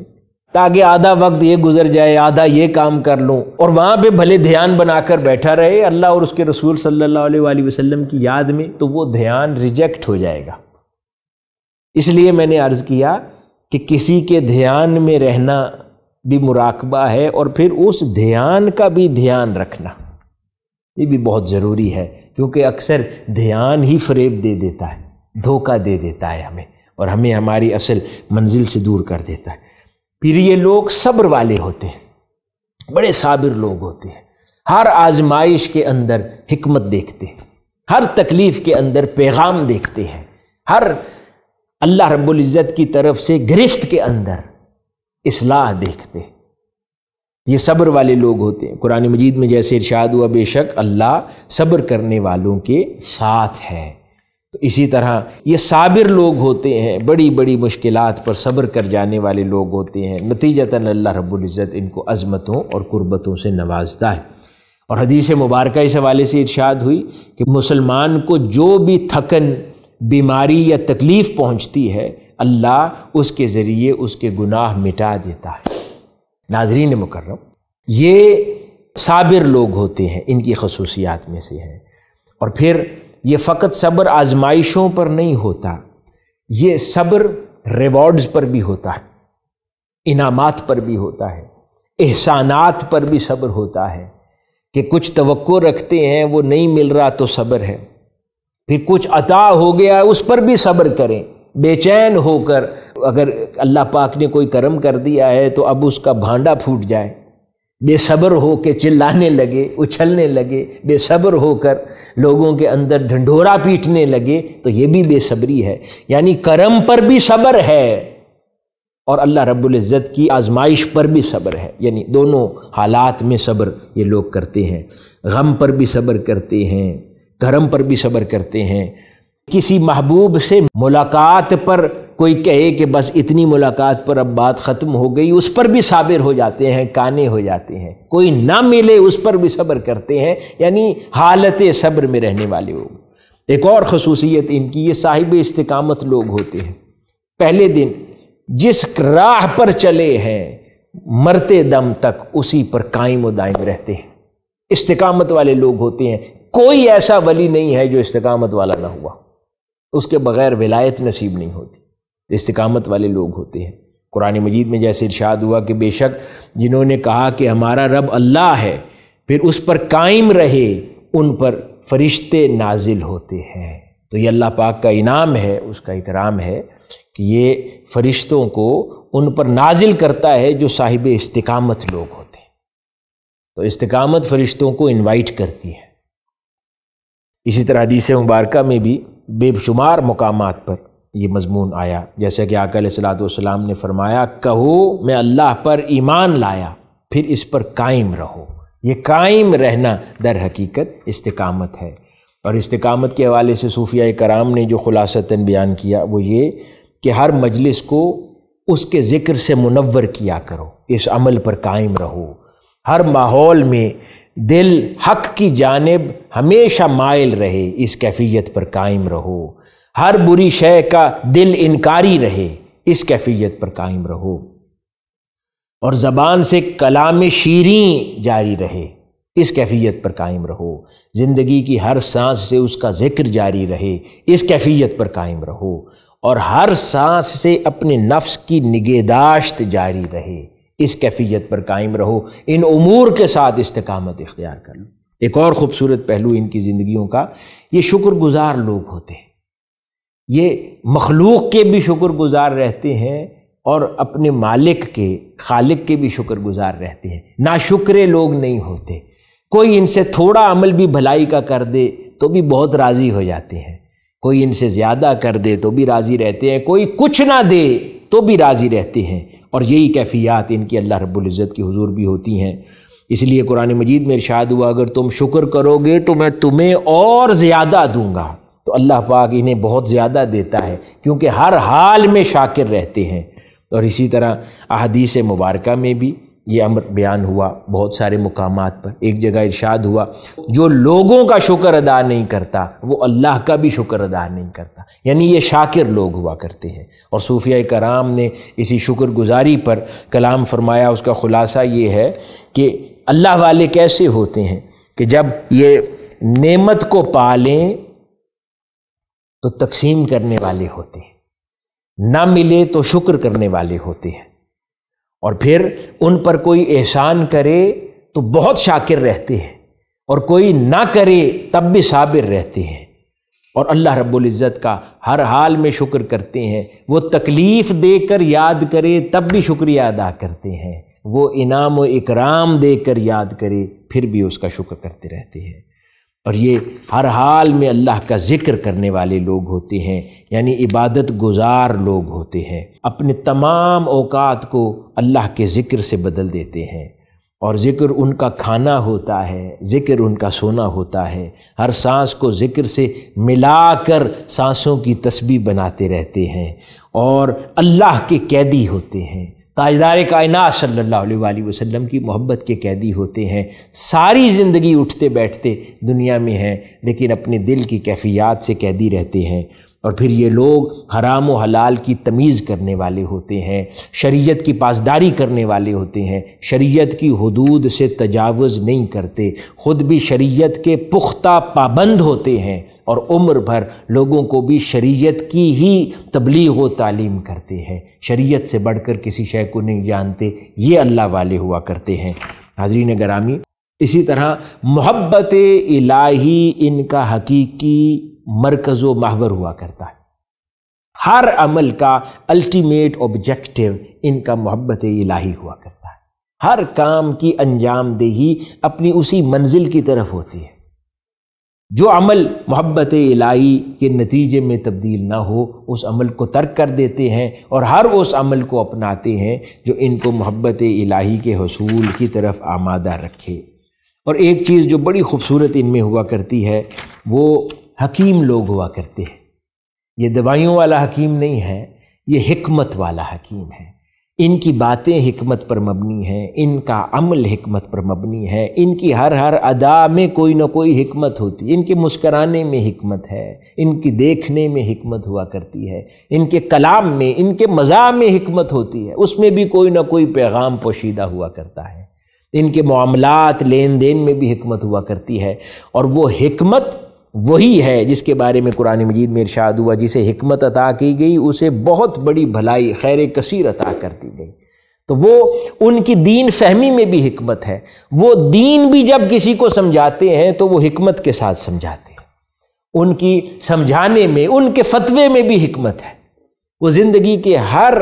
تاکہ آدھا وقت یہ گزر جائے، آدھا یہ کام کر لوں، اور وہاں پہ بھلے دھیان بنا کر بیٹھا رہے اللہ اور اس کے رسول صلی اللہ علیہ وآلہ وسلم کی یاد میں، تو وہ دھیان ریجیکٹ ہو جائے گا۔ اس لیے میں نے عرض کیا کہ کسی کے دھیان میں رہنا بھی مراقبہ ہے، اور پھر اس دھیان کا بھی دھیان رکھنا یہ بھی بہت ضروری ہے، کیونکہ اکثر دھیان ہی فریب دے دیتا ہے، دھوکہ دے دیتا ہے ہمیں، اور ہمیں ہماری اصل منزل سے دور کر دیتا ہے۔ پھر یہ لوگ صبر والے ہوتے ہیں، بڑے صابر لوگ ہوتے ہیں، ہر آزمائش کے اندر حکمت دیکھتے ہیں، ہر تکلیف کے اندر پیغام دیکھتے ہیں، ہر اللہ رب العزت کی طرف سے گرفت کے اندر اصلاح دیکھتے ہیں۔ یہ صبر والے لوگ ہوتے ہیں۔ قرآن مجید میں جیسے ارشاد ہوا بے شک اللہ صبر کرنے والوں کے ساتھ ہے، تو اسی طرح یہ صابر لوگ ہوتے ہیں، بڑی بڑی مشکلات پر صبر کر جانے والے لوگ ہوتے ہیں، نتیجتاً اللہ رب العزت ان کو عظمتوں اور قربتوں سے نوازتا ہے۔ اور حدیث مبارکہ اس حوالے سے ارشاد ہوئی کہ مسلمان کو جو بھی تھکن، بیماری یا تکلیف پہنچتی ہے، اللہ اس کے ذریعے اس کے گناہ مٹا دیتا ہے۔ ناظرین مکرم، یہ صابر لوگ ہوتے ہیں، ان کی خصوصیات میں سے ہیں۔ اور پھر یہ فقط صبر آزمائشوں پر نہیں ہوتا، یہ صبر ریوارڈز پر بھی ہوتا ہے، انعامات پر بھی ہوتا ہے، احسانات پر بھی صبر ہوتا ہے کہ کچھ توقع رکھتے ہیں وہ نہیں مل رہا تو صبر ہے، پھر کچھ عطا ہو گیا اس پر بھی صبر کریں، بے چین ہو کر۔ اگر اللہ پاک نے کوئی کرم کر دیا ہے تو اب اس کا بھانڈا پھوٹ جائے، بے صبر ہو کے چلانے لگے، اچھلنے لگے، بے صبر ہو کر لوگوں کے اندر ڈھنڈورا پیٹنے لگے، تو یہ بھی بے صبری ہے۔ یعنی کرم پر بھی صبر ہے اور اللہ رب العزت کی آزمائش پر بھی صبر ہے، یعنی دونوں حالات میں صبر یہ لوگ کرتے ہیں۔ غم پر بھی صبر کرتے ہیں، کرم پر بھی صبر کرتے ہیں۔ کسی محبوب سے ملاقات پر کوئی کہے کہ بس اتنی ملاقات پر اب بات ختم ہو گئی، اس پر بھی صابر ہو جاتے ہیں، کانے ہو جاتے ہیں۔ کوئی نہ ملے اس پر بھی صبر کرتے ہیں، یعنی حالت صبر میں رہنے والے لوگ۔ ایک اور خصوصیت ان کی، یہ صاحب استقامت لوگ ہوتے ہیں۔ پہلے دن جس راہ پر چلے ہیں مرتے دم تک اسی پر قائم و دائم رہتے ہیں، استقامت والے لوگ ہوتے ہیں۔ کوئی ایسا ولی نہیں ہے جو استقامت والا نہ ہوا، اس کے بغیر ولایت نصیب نہیں ہوتی۔ استقامت والے لوگ ہوتے ہیں۔ قرآن مجید میں جیسے ارشاد ہوا کہ بے شک جنہوں نے کہا کہ ہمارا رب اللہ ہے پھر اس پر قائم رہے، ان پر فرشتے نازل ہوتے ہیں۔ تو یہ اللہ پاک کا انعام ہے، اس کا اکرام ہے کہ یہ فرشتوں کو ان پر نازل کرتا ہے جو صاحب استقامت لوگ ہوتے ہیں۔ تو استقامت فرشتوں کو انوائٹ کرتی ہے۔ اسی طرح حدیث مبارکہ میں بھی بے شمار مقامات پر یہ مضمون آیا، جیسا کہ آقا علیہ الصلوۃ والسلام نے فرمایا، کہو میں اللہ پر ایمان لایا پھر اس پر قائم رہو۔ یہ قائم رہنا در حقیقت استقامت ہے۔ اور استقامت کے حوالے سے صوفیاء کرام نے جو خلاصتاً بیان کیا وہ یہ کہ ہر مجلس کو اس کے ذکر سے منور کیا کرو، اس عمل پر قائم رہو۔ ہر ماحول میں دل حق کی جانب ہمیشہ مائل رہے، اس کیفیت پر قائم رہو۔ ہر بری شے کا دل انکاری رہے، اس کیفیت پر قائم رہو۔ اور زبان سے کلام شیریں جاری رہے، اس کیفیت پر قائم رہو۔ زندگی کی ہر سانس سے اس کا ذکر جاری رہے، اس کیفیت پر قائم رہو۔ اور ہر سانس سے اپنے نفس کی نگہداشت جاری رہے، اس کیفیت پر قائم رہو۔ ان امور کے ساتھ استقامت اختیار کر لو۔ ایک اور خوبصورت پہلو ان کی زندگیوں کا، یہ شکر گزار لوگ ہوتے ہیں۔ یہ مخلوق کے بھی شکر گزار رہتے ہیں اور اپنے مالک کے، خالق کے بھی شکر گزار رہتے ہیں۔ ناشکرے لوگ نہیں ہوتے۔ کوئی ان سے تھوڑا عمل بھی بھلائی کا کر دے تو بھی بہت راضی ہو جاتے ہیں، کوئی ان سے زیادہ کر دے تو بھی راضی رہتے ہیں، کوئی کچھ نہ دے تو بھی راضی رہتے ہیں۔ اور یہی کیفیات ان کی اللہ رب العزت کی حضور بھی ہوتی ہیں۔ اس لیے قرآن مجید میں ارشاد ہوا، اگر تم شکر کرو گے تو میں تمہیں اور زیادہ دوں گا۔ تو اللہ پاک انہیں بہت زیادہ دیتا ہے کیونکہ ہر حال میں شاکر رہتے ہیں۔ اور اسی طرح احادیث مبارکہ میں بھی یہ امر بیان ہوا بہت سارے مقامات پر۔ ایک جگہ ارشاد ہوا، جو لوگوں کا شکر ادا نہیں کرتا وہ اللہ کا بھی شکر ادا نہیں کرتا، یعنی یہ شاکر لوگ ہوا کرتے ہیں۔ اور صوفیاء کرام نے اسی شکر گزاری پر کلام فرمایا، اس کا خلاصہ یہ ہے کہ اللہ والے کیسے ہوتے ہیں کہ جب یہ نعمت کو پالیں تو تقسیم کرنے والے ہوتے ہیں، نہ ملے تو شکر کرنے والے ہوتے ہیں، اور پھر ان پر کوئی احسان کرے تو بہت شاکر رہتے ہیں، اور کوئی نہ کرے تب بھی صابر رہتے ہیں، اور اللہ رب العزت کا ہر حال میں شکر کرتے ہیں۔ وہ تکلیف دے کر یاد کرے تب بھی شکریہ ادا کرتے ہیں، وہ انعام و اکرام دے کر یاد کرے پھر بھی اس کا شکر کرتے رہتے ہیں۔ اور یہ ہر حال میں اللہ کا ذکر کرنے والے لوگ ہوتے ہیں، یعنی عبادت گزار لوگ ہوتے ہیں، اپنے تمام اوقات کو اللہ کے ذکر سے بدل دیتے ہیں۔ اور ذکر ان کا کھانا ہوتا ہے، ذکر ان کا سونا ہوتا ہے، ہر سانس کو ذکر سے ملا کر سانسوں کی تسبیح بناتے رہتے ہیں، اور اللہ کے قیدی ہوتے ہیں، تاجدار کائنات صلی اللہ علیہ وآلہ وسلم کی محبت کے قیدی ہوتے ہیں، ساری زندگی اٹھتے بیٹھتے دنیا میں ہیں لیکن اپنے دل کی کیفیات سے قیدی رہتے ہیں۔ اور پھر یہ لوگ حرام و حلال کی تمیز کرنے والے ہوتے ہیں، شریعت کی پاسداری کرنے والے ہوتے ہیں، شریعت کی حدود سے تجاوز نہیں کرتے، خود بھی شریعت کے پختہ پابند ہوتے ہیں اور عمر بھر لوگوں کو بھی شریعت کی ہی تبلیغ و تعلیم کرتے ہیں، شریعت سے بڑھ کر کسی شے کو نہیں جانتے۔ یہ اللہ والے ہوا کرتے ہیں۔ حاضرین گرامی، اسی طرح محبت الہی ان کا حقیقی مرکز و محور ہوا کرتا ہے۔ ہر عمل کا الٹیمیٹ آبجیکٹو ان کا محبت الہی ہوا کرتا ہے۔ ہر کام کی انجام دہی اپنی اسی منزل کی طرف ہوتی ہے۔ جو عمل محبت الہی کے نتیجے میں تبدیل نہ ہو اس عمل کو ترک کر دیتے ہیں اور ہر اس عمل کو اپناتے ہیں جو ان کو محبت الہی کے حصول کی طرف آمادہ رکھے۔ اور ایک چیز جو بڑی خوبصورت ان میں ہوا کرتی ہے، وہ حکیم لوگ ہوا کرتے ہیں۔ یہ دوائیوں والا حکیم نہیں ہے، یہ حکمت والا حکیم ہے۔ ان کی باتیں حکمت پر مبنی ہیں، ان کا عمل حکمت پر مبنی ہے، ان کی ہر ادا میں کوئی نہ کوئی حکمت ہوتی ہے۔ ان کے مسکرانے میں حکمت ہے، ان کی دیکھنے میں حکمت ہوا کرتی ہے، ان کے کلام میں، ان کے مزاح میں حکمت ہوتی ہے، اس میں بھی کوئی نہ کوئی پیغام پوشیدہ ہوا کرتا ہے۔ ان کے معاملات لین دین میں بھی حکمت ہوا کرتی ہے، اور وہ حکمت وہی ہے جس کے بارے میں قرآن مجید میں ارشاد ہوا، جسے حکمت عطا کی گئی اسے بہت بڑی بھلائی خیر کثیر عطا کر دی گئی۔ تو وہ ان کی دین فہمی میں بھی حکمت ہے۔ وہ دین بھی جب کسی کو سمجھاتے ہیں تو وہ حکمت کے ساتھ سمجھاتے ہیں۔ ان کی سمجھانے میں، ان کے فتوے میں بھی حکمت ہے۔ وہ زندگی کے ہر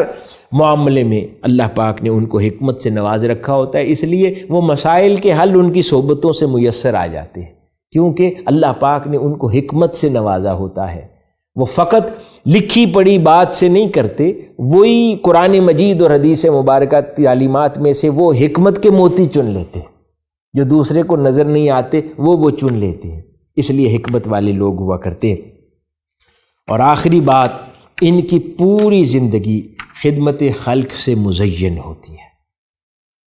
معاملے میں اللہ پاک نے ان کو حکمت سے نواز رکھا ہوتا ہے، اس لیے وہ مسائل کے حل ان کی صحبتوں سے میسر آ جاتے ہیں، کیونکہ اللہ پاک نے ان کو حکمت سے نوازا ہوتا ہے۔ وہ فقط لکھی پڑھی بات سے نہیں کرتے، وہی قرآن مجید اور حدیث مبارکہ تعلیمات میں سے وہ حکمت کے موتی چن لیتے ہیں، جو دوسرے کو نظر نہیں آتے وہ چن لیتے ہیں۔ اس لیے حکمت والے لوگ ہوا کرتے ہیں۔ اور آخری بات، ان کی پوری زندگی خدمت خلق سے مزین ہوتی ہے۔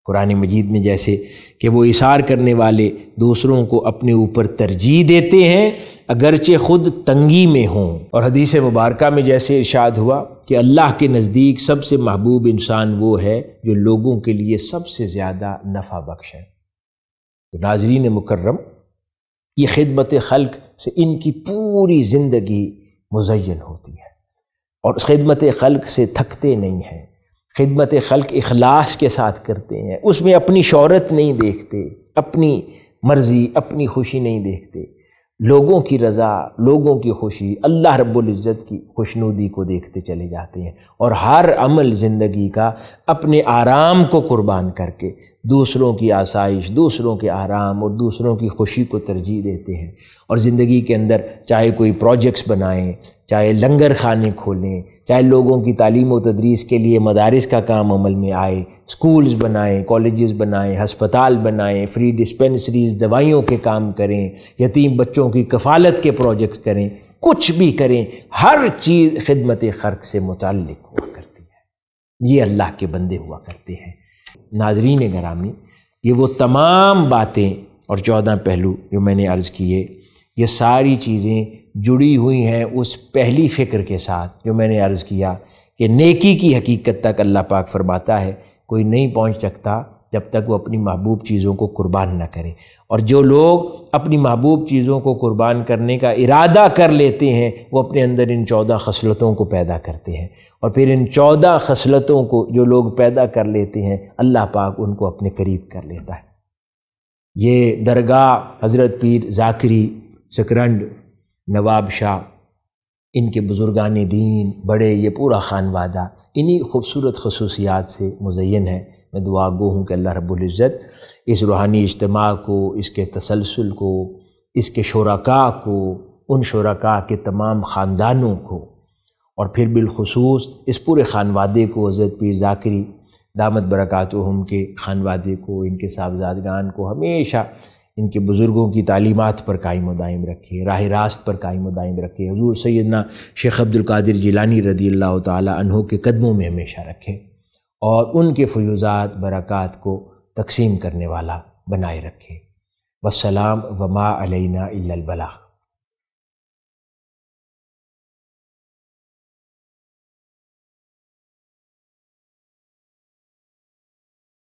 قرآن مجید میں جیسے کہ وہ اثار کرنے والے دوسروں کو اپنے اوپر ترجیح دیتے ہیں اگرچہ خود تنگی میں ہوں، اور حدیث مبارکہ میں جیسے ارشاد ہوا کہ اللہ کے نزدیک سب سے محبوب انسان وہ ہے جو لوگوں کے لیے سب سے زیادہ نفع بخش ہے۔ تو ناظرین مکرم، یہ خدمت خلق سے ان کی پوری زندگی مزین ہوتی ہے، اور خدمت خلق سے تھکتے نہیں ہیں۔ خدمت خلق اخلاص کے ساتھ کرتے ہیں، اس میں اپنی شہرت نہیں دیکھتے، اپنی مرضی، اپنی خوشی نہیں دیکھتے، لوگوں کی رضا، لوگوں کی خوشی، اللہ رب العزت کی خوشنودی کو دیکھتے چلے جاتے ہیں، اور ہر عمل زندگی کا اپنے آرام کو قربان کر کے دوسروں کی آسائش، دوسروں کے آرام اور دوسروں کی خوشی کو ترجیح دیتے ہیں۔ اور زندگی کے اندر چاہے کوئی پروجیکٹس بنائیں، چاہے لنگر خانے کھولیں، چاہے لوگوں کی تعلیم و تدریس کے لیے مدارس کا کام عمل میں آئے، سکولز بنائیں، کالجز بنائیں، ہسپتال بنائیں، فری ڈسپینسریز، دوائیوں کے کام کریں، یتیم بچوں کی کفالت کے پروجیکٹس کریں، کچھ بھی کریں، ہر چیز خدمت خلق سے متعلق ہوا کرتی ہے۔ یہ اللہ کے بندے ہوا کرتے ہیں۔ ناظرین گرامی، یہ وہ تمام باتیں اور 14 پہلو جو میں نے عرض کیے، یہ ساری چیزیں جڑی ہوئی ہیں اس پہلی فکر کے ساتھ جو میں نے عرض کیا کہ نیکی کی حقیقت تک اللہ پاک فرماتا ہے کوئی نہیں پہنچ سکتا جب تک وہ اپنی محبوب چیزوں کو قربان نہ کرے، اور جو لوگ اپنی محبوب چیزوں کو قربان کرنے کا ارادہ کر لیتے ہیں وہ اپنے اندر ان 14 خصلتوں کو پیدا کرتے ہیں، اور پھر ان 14 خصلتوں کو جو لوگ پیدا کر لیتے ہیں اللہ پاک ان کو اپنے قریب کر لیتا ہے۔ یہ درگاہ حضرت پیر ذاکری سکرنڈ، نواب شاہ، ان کے بزرگان دین بڑے، یہ پورا خانوادہ انہی خوبصورت خصوصیات سے مزین ہے۔ میں دعا گو ہوں کہ اللہ رب العزت اس روحانی اجتماع کو، اس کے تسلسل کو، اس کے شرکاء کو، ان شرکاء کے تمام خاندانوں کو، اور پھر بالخصوص اس پورے خانوادے کو، حضرت پیر ذاکری دامت برکاتہم کے خانوادے کو، ان کے صاحبزادگان کو ہمیشہ ان کے بزرگوں کی تعلیمات پر قائم و دائم رکھے، راہ راست پر قائم و دائم رکھے، حضور سیدنا شیخ عبد القادر جیلانی رضی اللہ تعالی عنہ کے قدموں میں ہمیشہ رکھے، اور ان کے فیوزات برکات کو تقسیم کرنے والا بنائے رکھے۔ والسلام وما علینا الا البلاغ۔